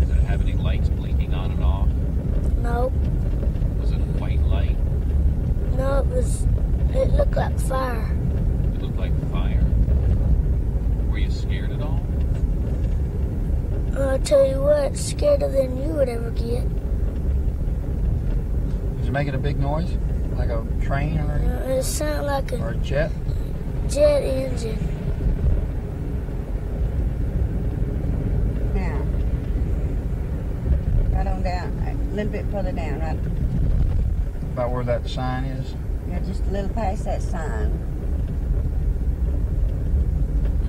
Speaker 13: Does it have any lights blinking on and off?
Speaker 3: No,
Speaker 13: Was it a white light?
Speaker 3: no, it looked like fire.
Speaker 13: It looked like fire? Were you scared at all?
Speaker 3: I'll tell you what, scarier than you would ever get.
Speaker 16: Was it making a big noise? Like a train or anything?
Speaker 3: It sounded like
Speaker 16: Or a jet?
Speaker 3: jet engine.
Speaker 2: Now, right on down, a little bit further down, right?
Speaker 16: About where that sign is?
Speaker 2: Yeah, just a little past that sign.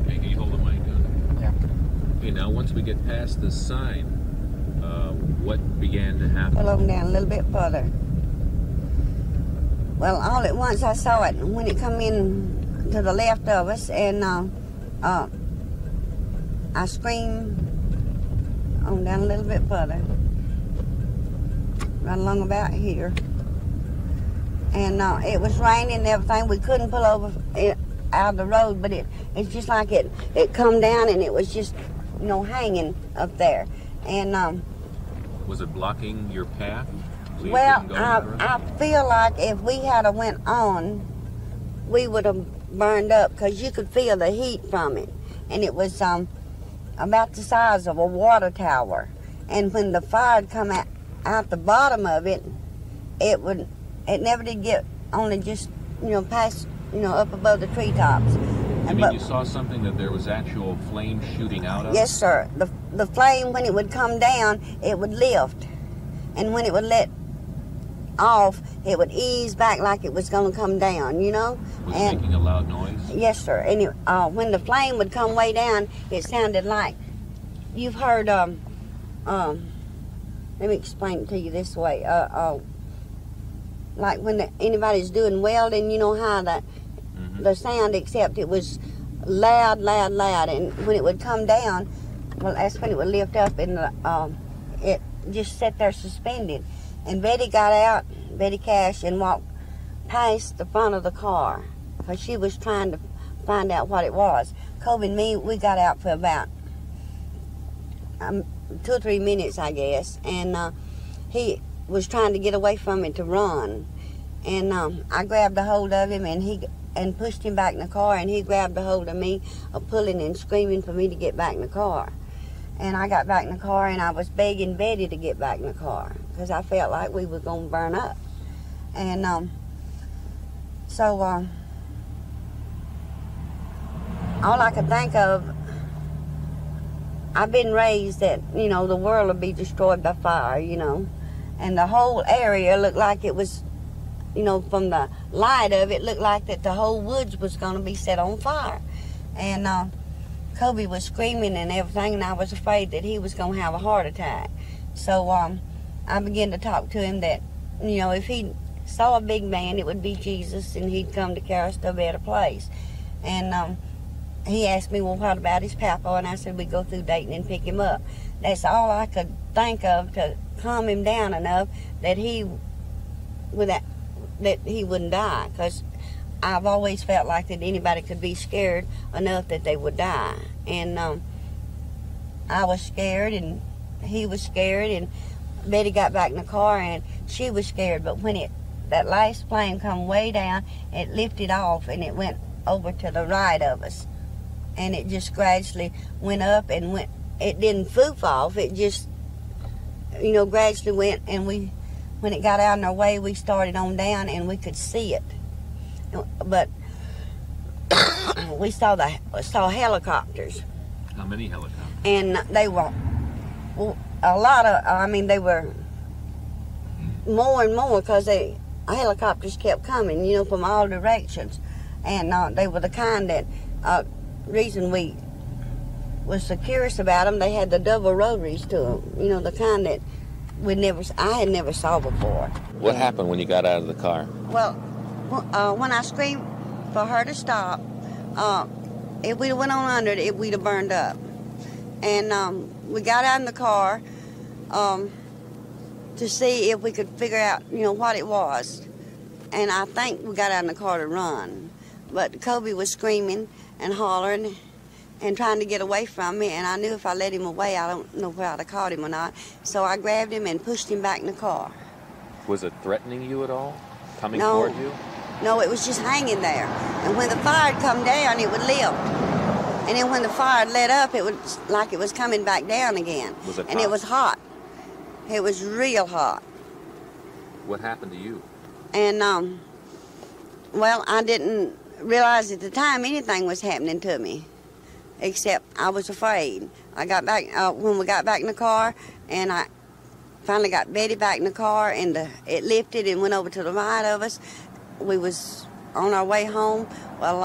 Speaker 13: Okay, can you hold the mic on?
Speaker 16: Yeah.
Speaker 13: Okay, now once we get past this sign, what began to happen?
Speaker 2: Pull on down a little bit further. Well, all at once I saw it when it come in to the left of us, and I screamed on down a little bit further, right along about here. And it was raining and everything. We couldn't pull over out of the road, but it's just like it come down, and it was just, hanging up there. And
Speaker 13: Was it blocking your path? So you
Speaker 2: well,
Speaker 13: couldn't go any further?
Speaker 2: I feel like if we had went on, we would have burned up, because you could feel the heat from it. And it was about the size of a water tower. And when the fire would come out the bottom of it, it never did get only just, past, up above the treetops.
Speaker 18: You mean you saw something that there was actual flame shooting out of?
Speaker 2: Yes, sir. The flame, when it would come down, it would lift. And when it would let off, it would ease back like it was going to come down, you know?
Speaker 18: Was it making a loud noise?
Speaker 2: Yes, sir. And when the flame would come way down, it sounded like, you've heard, let me explain it to you this way. Like when anybody's doing welding, you know how the sound, except it was loud, loud, loud. And when it would come down, well, that's when it would lift up, and it just sat there suspended. And Betty got out, Betty Cash, and walked past the front of the car because she was trying to find out what it was. Kobe and me, we got out for about 2 or 3 minutes, I guess, and he was trying to get away from it to run. And I grabbed a hold of him and pushed him back in the car, and he grabbed a hold of me, pulling and screaming for me to get back in the car. And I got back in the car, and I was begging Betty to get back in the car because I felt like we were going to burn up. And so all I could think of, I've been raised that, you know, the world will be destroyed by fire, you know. And the whole area looked like it was, you know, from the light of it, looked like that the whole woods was going to be set on fire. And Kobe was screaming and everything, and I was afraid that he was going to have a heart attack. So I began to talk to him that, you know, if he saw a big man, it would be Jesus, and he'd come to carry us to a better place. And he asked me, well, what about his papa? And I said, we'd go through Dayton and pick him up. That's all I could think of to calm him down enough that he wouldn't die, because I've always felt like that anybody could be scared enough that they would die. And I was scared, and he was scared, and Betty got back in the car, and she was scared. But when that last flame come way down, it lifted off, and it went over to the right of us. And it just gradually went up and went. It didn't foof off. It just, you know, gradually went. And when it got out in our way, we started on down, and we could see it. But we saw helicopters.
Speaker 18: How many helicopters?
Speaker 2: And they were a lot of. I mean, they were more and more because helicopters kept coming, you know, from all directions, and they were the kind that. Reason we was so curious about them, they had the double rotaries to them, you know, the kind that I had never saw before.
Speaker 18: What happened when you got out of the car?
Speaker 2: Well, when I screamed for her to stop, if we'd have went on under it, we'd have burned up. And we got out in the car to see if we could figure out, you know, what it was. And I think we got out in the car to run. But Kobe was screaming and hollering and trying to get away from me, and I knew if I let him away, I don't know where I'd have caught him or not. So I grabbed him and pushed him back in the car.
Speaker 18: Was it threatening you at all? Coming toward you?
Speaker 2: No, it was just hanging there. And when the fire had come down, it would lift. And then when the fire let up, it was like it was coming back down again.
Speaker 18: Was it hot?
Speaker 2: And it was hot. It was real hot.
Speaker 18: What happened to you?
Speaker 2: And, well, I didn't realize at the time anything was happening to me, except I was afraid. I got back, when we got back in the car, and I finally got Betty back in the car, and it lifted and went over to the right of us. We was on our way home. Well,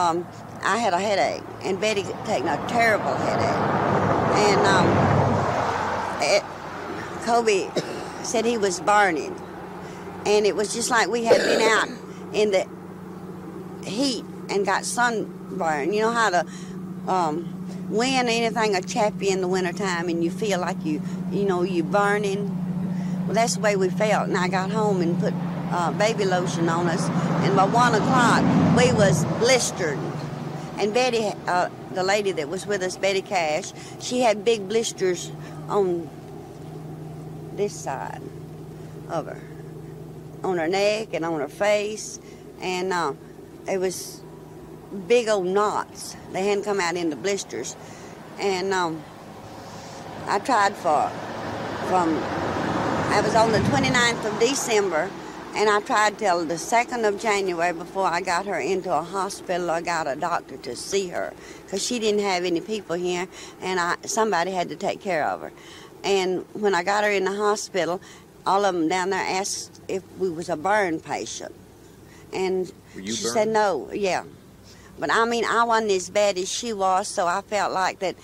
Speaker 2: I had a headache, and Betty taking a terrible headache. And Kobe said he was burning, and it was just like we had been out in the heat and got sunburn. You know how the wind or anything will chap you in the wintertime and you feel like you're burning? Well, that's the way we felt. And I got home and put baby lotion on us, and by 1 o'clock we was blistered. And Betty, the lady that was with us, Betty Cash, she had big blisters on this side of her, on her neck and on her face, and it was big old knots. They hadn't come out into blisters. And I tried I was on the 29th of December, And I tried till the 2nd of January before I got her into a hospital. I got a doctor to see her because she didn't have any people here, and somebody had to take care of her. And when I got her in the hospital, all of them down there asked if we was a burn patient. And she said no, yeah. But I mean, I wasn't as bad as she was, so I felt like that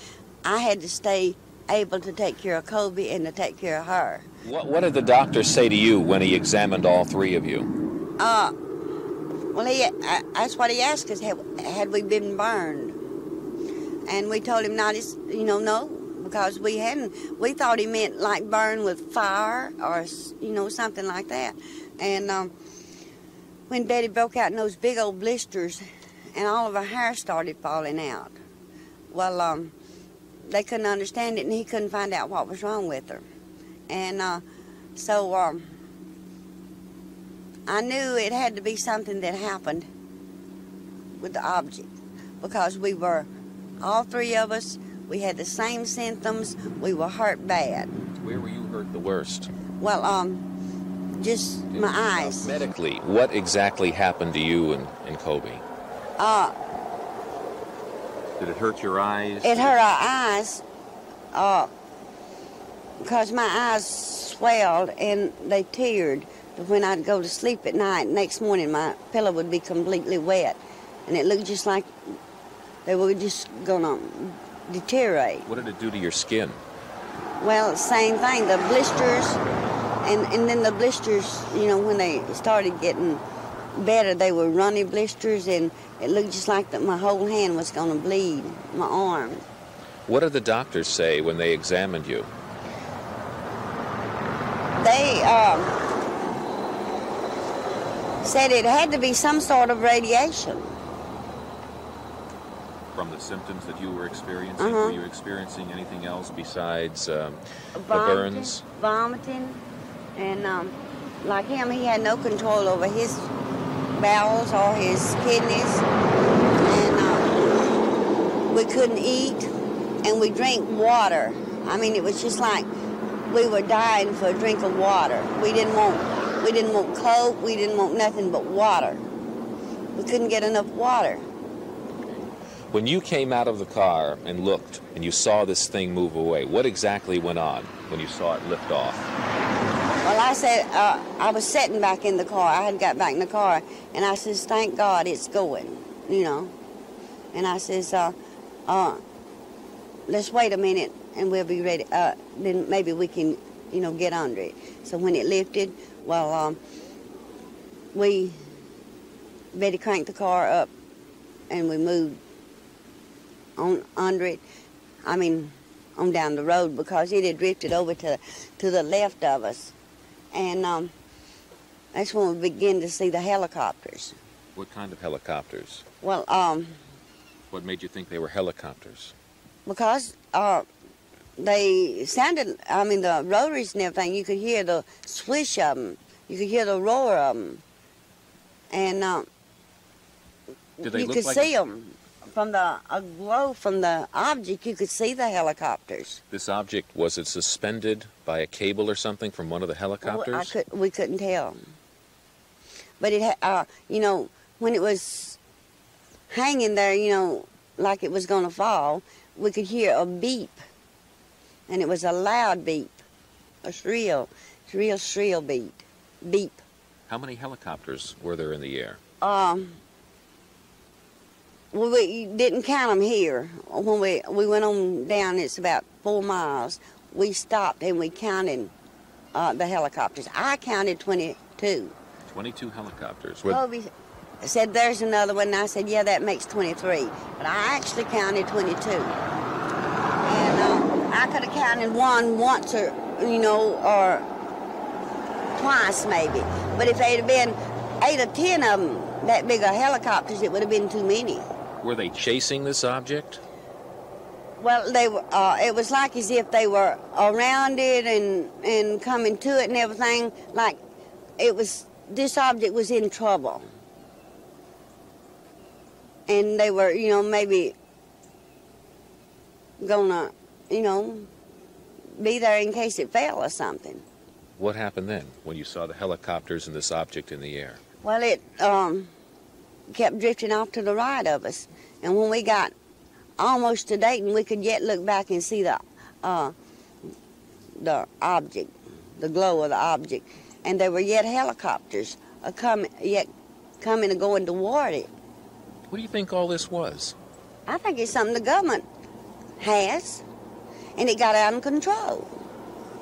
Speaker 2: I had to stay able to take care of Kobe and to take care of her.
Speaker 18: What did the doctor say to you when he examined all three of you?
Speaker 2: Well, that's what he asked us, had we been burned? And we told him not, no, because we hadn't. We thought he meant like burn with fire or, something like that. And when Betty broke out in those big old blisters and all of her hair started falling out, well, they couldn't understand it, and he couldn't find out what was wrong with her. And so I knew it had to be something that happened with the object, because we were, all three of us, we had the same symptoms. We were hurt bad.
Speaker 18: Where were you hurt the worst?
Speaker 2: Well, just my eyes.
Speaker 18: Medically, what exactly happened to you and Kobe? Did it hurt your eyes?
Speaker 2: It hurt our eyes because my eyes swelled and they teared. When I'd go to sleep at night, next morning my pillow would be completely wet, and it looked just like they were just gonna deteriorate.
Speaker 18: What did it do to your skin?
Speaker 2: Well, same thing, the blisters, and then the blisters, when they started getting better, they were runny blisters, and it looked just like that my whole hand was gonna bleed, my arm.
Speaker 18: What did the doctors say when they examined you?
Speaker 2: They said it had to be some sort of radiation.
Speaker 18: From the symptoms that you were experiencing, were you experiencing anything else besides the burns?
Speaker 2: Vomiting, and like him, he had no control over his bowels or his kidneys, and we couldn't eat, and we drank water. I mean, it was just like we were dying for a drink of water. We didn't want Coke, we didn't want nothing but water. We couldn't get enough water.
Speaker 18: When you came out of the car and looked and you saw this thing move away, what exactly went on when you saw it lift off?
Speaker 2: Well, I said, I was sitting back in the car. I had got back in the car, and I says, thank God it's going, And I says, let's wait a minute and we'll be ready. Then maybe we can, get under it. So when it lifted, well, Betty cranked the car up and we moved on under it. I mean, on down the road, because it had drifted over to the left of us. And that's when we began to see the helicopters.
Speaker 18: What kind of helicopters?
Speaker 2: Well,
Speaker 18: what made you think they were helicopters?
Speaker 2: Because they sounded, the rotaries and everything, you could hear the swish of them. You could hear the roar of them. And you could see them. From a glow from the object, you could see the helicopters.
Speaker 18: This object, was it suspended by a cable or something from one of the helicopters?
Speaker 2: We couldn't tell. But it had, when it was hanging there, like it was going to fall, we could hear a beep. And it was a loud beep, a real shrill beep.
Speaker 18: How many helicopters were there in the air?
Speaker 2: Well, we didn't count them here. When we went on down, it's about 4 miles. We stopped and we counted the helicopters. I counted 22.
Speaker 18: 22 helicopters.
Speaker 2: Kobe said, there's another one. And I said, yeah, that makes 23. But I actually counted 22. And I could have counted one once or twice maybe. But if there had been 8 or 10 of them, that big of helicopters, it would have been too many.
Speaker 18: Were they chasing this object?
Speaker 2: Well, they were. It was like as if they were around it and coming to it and everything. Like it was. This object was in trouble, and they were, maybe gonna, be there in case it fell or something.
Speaker 18: What happened then when you saw the helicopters and this object in the air?
Speaker 2: Well, it kept drifting off to the right of us. And when we got almost to Dayton, we could yet look back and see the object, the glow of the object. And there were yet helicopters coming and going toward it.
Speaker 18: What do you think all this was?
Speaker 2: I think it's something the government has, and it got out of control.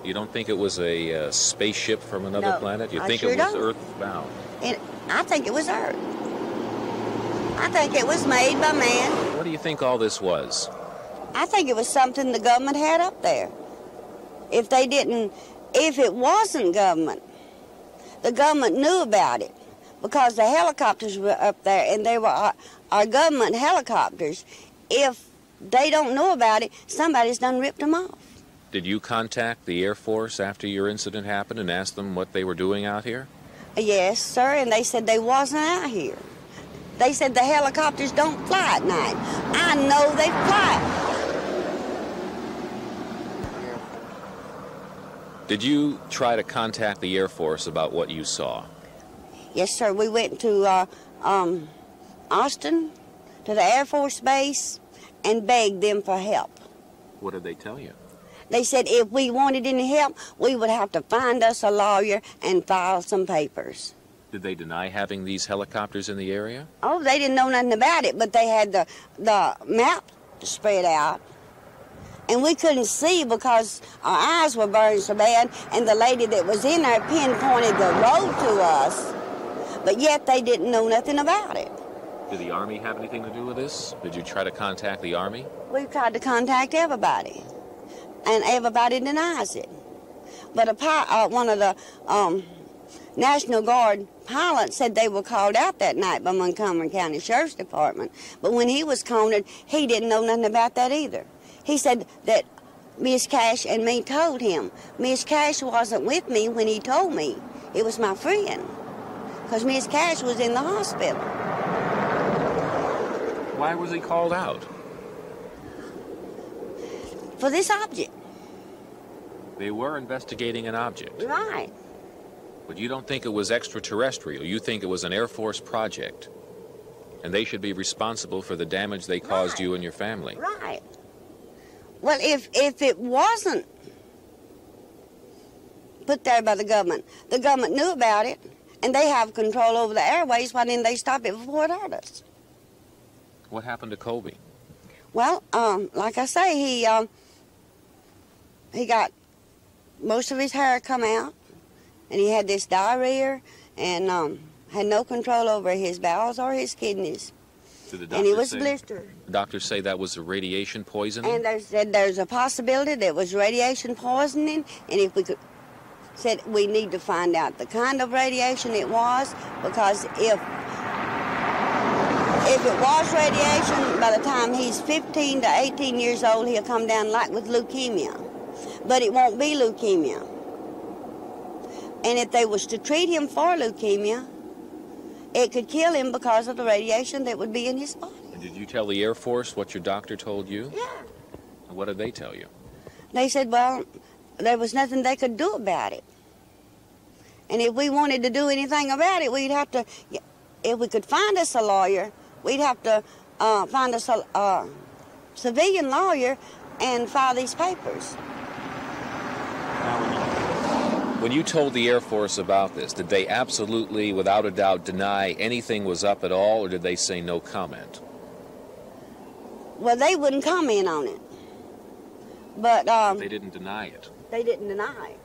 Speaker 18: You don't think it was a spaceship from another
Speaker 2: No,
Speaker 18: planet? You
Speaker 2: I
Speaker 18: think
Speaker 2: sure
Speaker 18: it was
Speaker 2: don't.
Speaker 18: Earthbound?
Speaker 2: I think it was Earth. I think it was made by man.
Speaker 18: What do you think all this was?
Speaker 2: I think it was something the government had up there. If it wasn't government, the government knew about it because the helicopters were up there and they were our government helicopters. If they don't know about it, somebody's done ripped them off.
Speaker 18: Did you contact the Air Force after your incident happened and ask them what they were doing out here?
Speaker 2: Yes, sir, and they said they wasn't out here. They said the helicopters don't fly at night. I know they fly.
Speaker 18: Did you try to contact the Air Force about what you saw?
Speaker 2: Yes, sir. We went to Austin, to the Air Force Base, and begged them for help.
Speaker 18: What did they tell you?
Speaker 2: They said if we wanted any help, we would have to find us a lawyer and file some papers.
Speaker 18: Did they deny having these helicopters in the area?
Speaker 2: Oh, they didn't know nothing about it, but they had the map spread out. And we couldn't see because our eyes were burned so bad, and the lady that was in there pinpointed the road to us, but yet they didn't know nothing about it.
Speaker 18: Did the Army have anything to do with this? Did you try to contact the Army?
Speaker 2: We tried to contact everybody, and everybody denies it. But one of the National Guard pilots said they were called out that night by Montgomery County Sheriff's Department, but when he was cornered, he didn't know nothing about that either. He said that Miss Cash and me told him. Miss Cash wasn't with me when he told me. It was my friend, because Miss Cash was in the hospital.
Speaker 18: Why was he called out?
Speaker 2: For this object.
Speaker 18: They were investigating an object.
Speaker 2: Right.
Speaker 18: But you don't think it was extraterrestrial. You think it was an Air Force project. And they should be responsible for the damage they caused you and your family.
Speaker 2: Right. Well, if it wasn't put there by the government knew about it, and they have control over the airways, why didn't they stop it before it hurt us?
Speaker 18: What happened to Colby?
Speaker 2: Well, like I say, he got most of his hair come out, and he had this diarrhea, and had no control over his bowels or his kidneys. And he was blistered.
Speaker 18: Doctors say that was a radiation poisoning?
Speaker 2: And they said there's a possibility that it was radiation poisoning, and if we could, said we need to find out the kind of radiation it was, because if it was radiation, by the time he's 15 to 18 years old, he'll come down like with leukemia. But it won't be leukemia. And if they was to treat him for leukemia, it could kill him because of the radiation that would be in his body.
Speaker 18: And did you tell the Air Force what your doctor told you?
Speaker 2: Yeah.
Speaker 18: And what did they tell you?
Speaker 2: They said, well, there was nothing they could do about it. And if we wanted to do anything about it, we'd have to, if we could find us a lawyer, we'd have to find us a civilian lawyer and file these papers.
Speaker 18: When you told the Air Force about this, did they absolutely, without a doubt, deny anything was up at all, or did they say no comment?
Speaker 2: Well, they wouldn't comment on it. But
Speaker 18: they didn't deny it.
Speaker 2: They didn't deny it.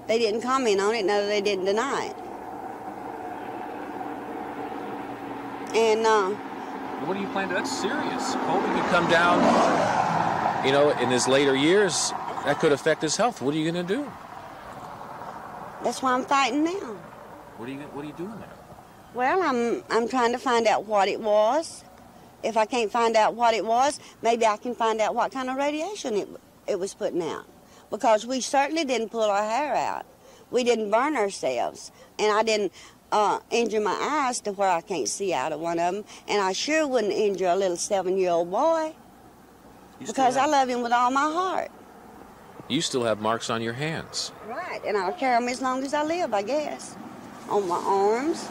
Speaker 2: They didn't comment on it, no, they didn't deny it. And
Speaker 18: what do you plan to? That's serious. Colby could come down, you know, in his later years. That could affect his health. What are you going to do?
Speaker 2: That's why I'm fighting now.
Speaker 18: What are you doing there?
Speaker 2: Well, I'm trying to find out what it was. If I can't find out what it was, maybe I can find out what kind of radiation it was putting out. Because we certainly didn't pull our hair out. We didn't burn ourselves. And I didn't injure my eyes to where I can't see out of one of them. And I sure wouldn't injure a little 7-year-old boy. Because I love him with all my heart.
Speaker 18: You still have marks on your hands.
Speaker 2: Right, and I'll carry them as long as I live, I guess. On my arms,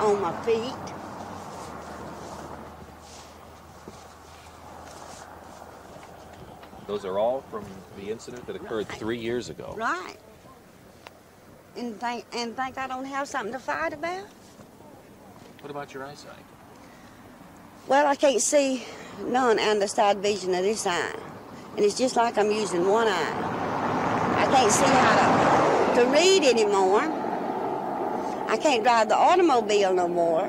Speaker 2: on my feet.
Speaker 18: Those are all from the incident that occurred 3 years ago.
Speaker 2: Right. And think I don't have something to fight about?
Speaker 18: What about your eyesight?
Speaker 2: Well, I can't see none on the side vision of this eye. And it's just like I'm using one eye. I can't see how to read anymore. I can't drive the automobile no more.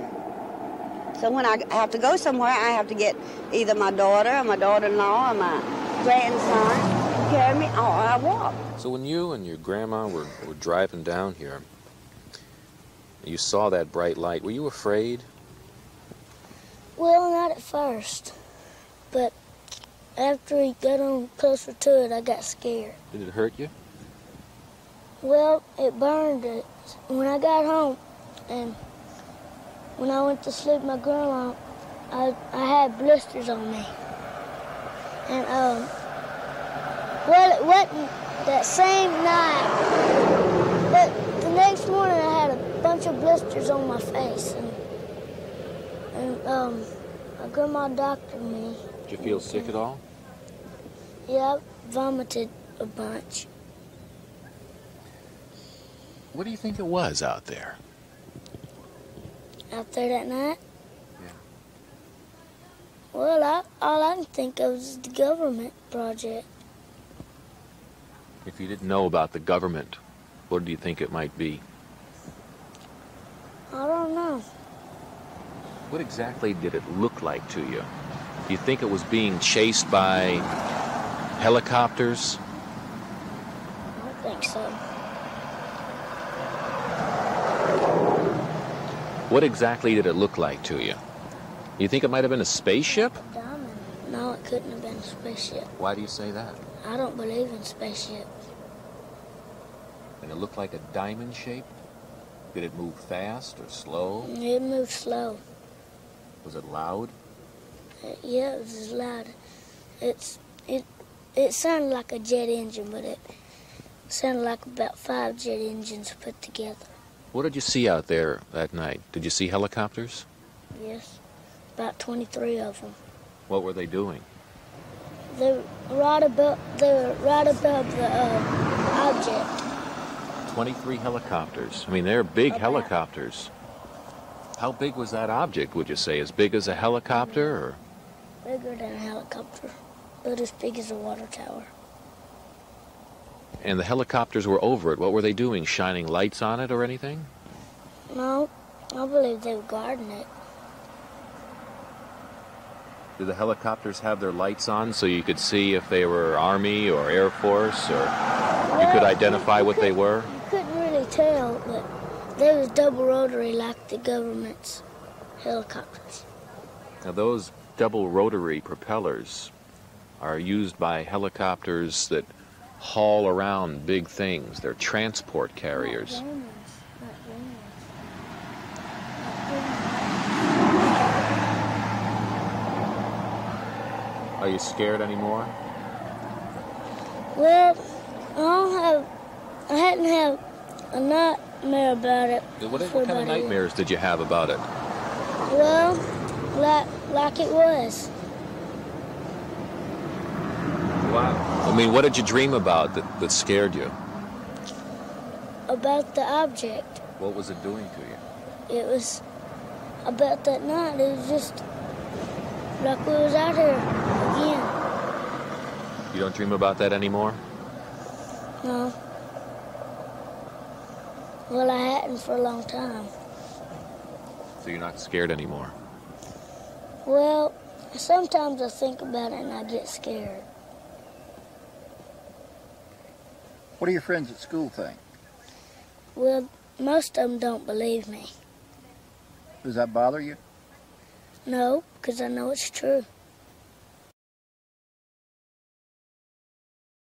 Speaker 2: So when I have to go somewhere, I have to get either my daughter or my daughter-in-law or my grandson to carry me, or I walk.
Speaker 18: So when you and your grandma were driving down here, you saw that bright light, were you afraid?
Speaker 3: Well, not at first, but after we got on closer to it, I got scared.
Speaker 18: Did it hurt you?
Speaker 3: Well, it burned it. When I got home and when I went to sleep with my grandma, I had blisters on me. And, well, it wasn't that same night, but the next morning I had a bunch of blisters on my face. And my grandma doctored me.
Speaker 18: Did you feel sick at all?
Speaker 3: Yeah, I vomited a bunch.
Speaker 18: What do you think it was out there?
Speaker 3: Out there that night?
Speaker 18: Yeah.
Speaker 3: Well, all I can think of is the government project.
Speaker 18: If you didn't know about the government, what do you think it might be?
Speaker 3: I don't know.
Speaker 18: What exactly did it look like to you? Do you think it was being chased by helicopters?
Speaker 3: I don't think so.
Speaker 18: What exactly did it look like to you? You think it might have been a spaceship?
Speaker 3: A diamond. No, it couldn't have been a spaceship.
Speaker 18: Why do you say that?
Speaker 3: I don't believe in spaceships.
Speaker 18: And it looked like a diamond shape? Did it move fast or slow?
Speaker 3: It moved slow.
Speaker 18: Was it loud?
Speaker 3: Yeah, it was loud. It sounded like a jet engine, but it sounded like about 5 jet engines put together.
Speaker 18: What did you see out there that night? Did you see helicopters?
Speaker 3: Yes, about 23 of them.
Speaker 18: What were they doing?
Speaker 3: They were right above the object.
Speaker 18: 23 helicopters. I mean, they're big helicopters. How big was that object, would you say? As big as a helicopter, or?
Speaker 3: Bigger than a helicopter, but as big as a water tower.
Speaker 18: And the helicopters were over it. What were they doing? Shining lights on it or anything?
Speaker 3: No, I believe they were guarding it.
Speaker 18: Did the helicopters have their lights on so you could see if they were Army or Air Force, or you could identify what they were?
Speaker 3: You couldn't really tell, but they was double rotary like the government's helicopters.
Speaker 18: Now those double rotary propellers are used by helicopters that haul around big things. They're transport carriers. Are you scared anymore?
Speaker 3: Well, I hadn't had a nightmare about it.
Speaker 18: What kind of nightmares did you have about it?
Speaker 3: Well, like it was.
Speaker 18: Wow. I mean, what did you dream about that scared you?
Speaker 3: About the object.
Speaker 18: What was it doing to you?
Speaker 3: It was about that night. It was just like we was out here again.
Speaker 18: You don't dream about that anymore?
Speaker 3: No. Well, I hadn't for a long time.
Speaker 18: So you're not scared anymore?
Speaker 3: Well, sometimes I think about it and I get scared.
Speaker 19: What do your friends at school think?
Speaker 3: Well, most of them don't believe me.
Speaker 19: Does that bother you?
Speaker 3: No, because I know it's true.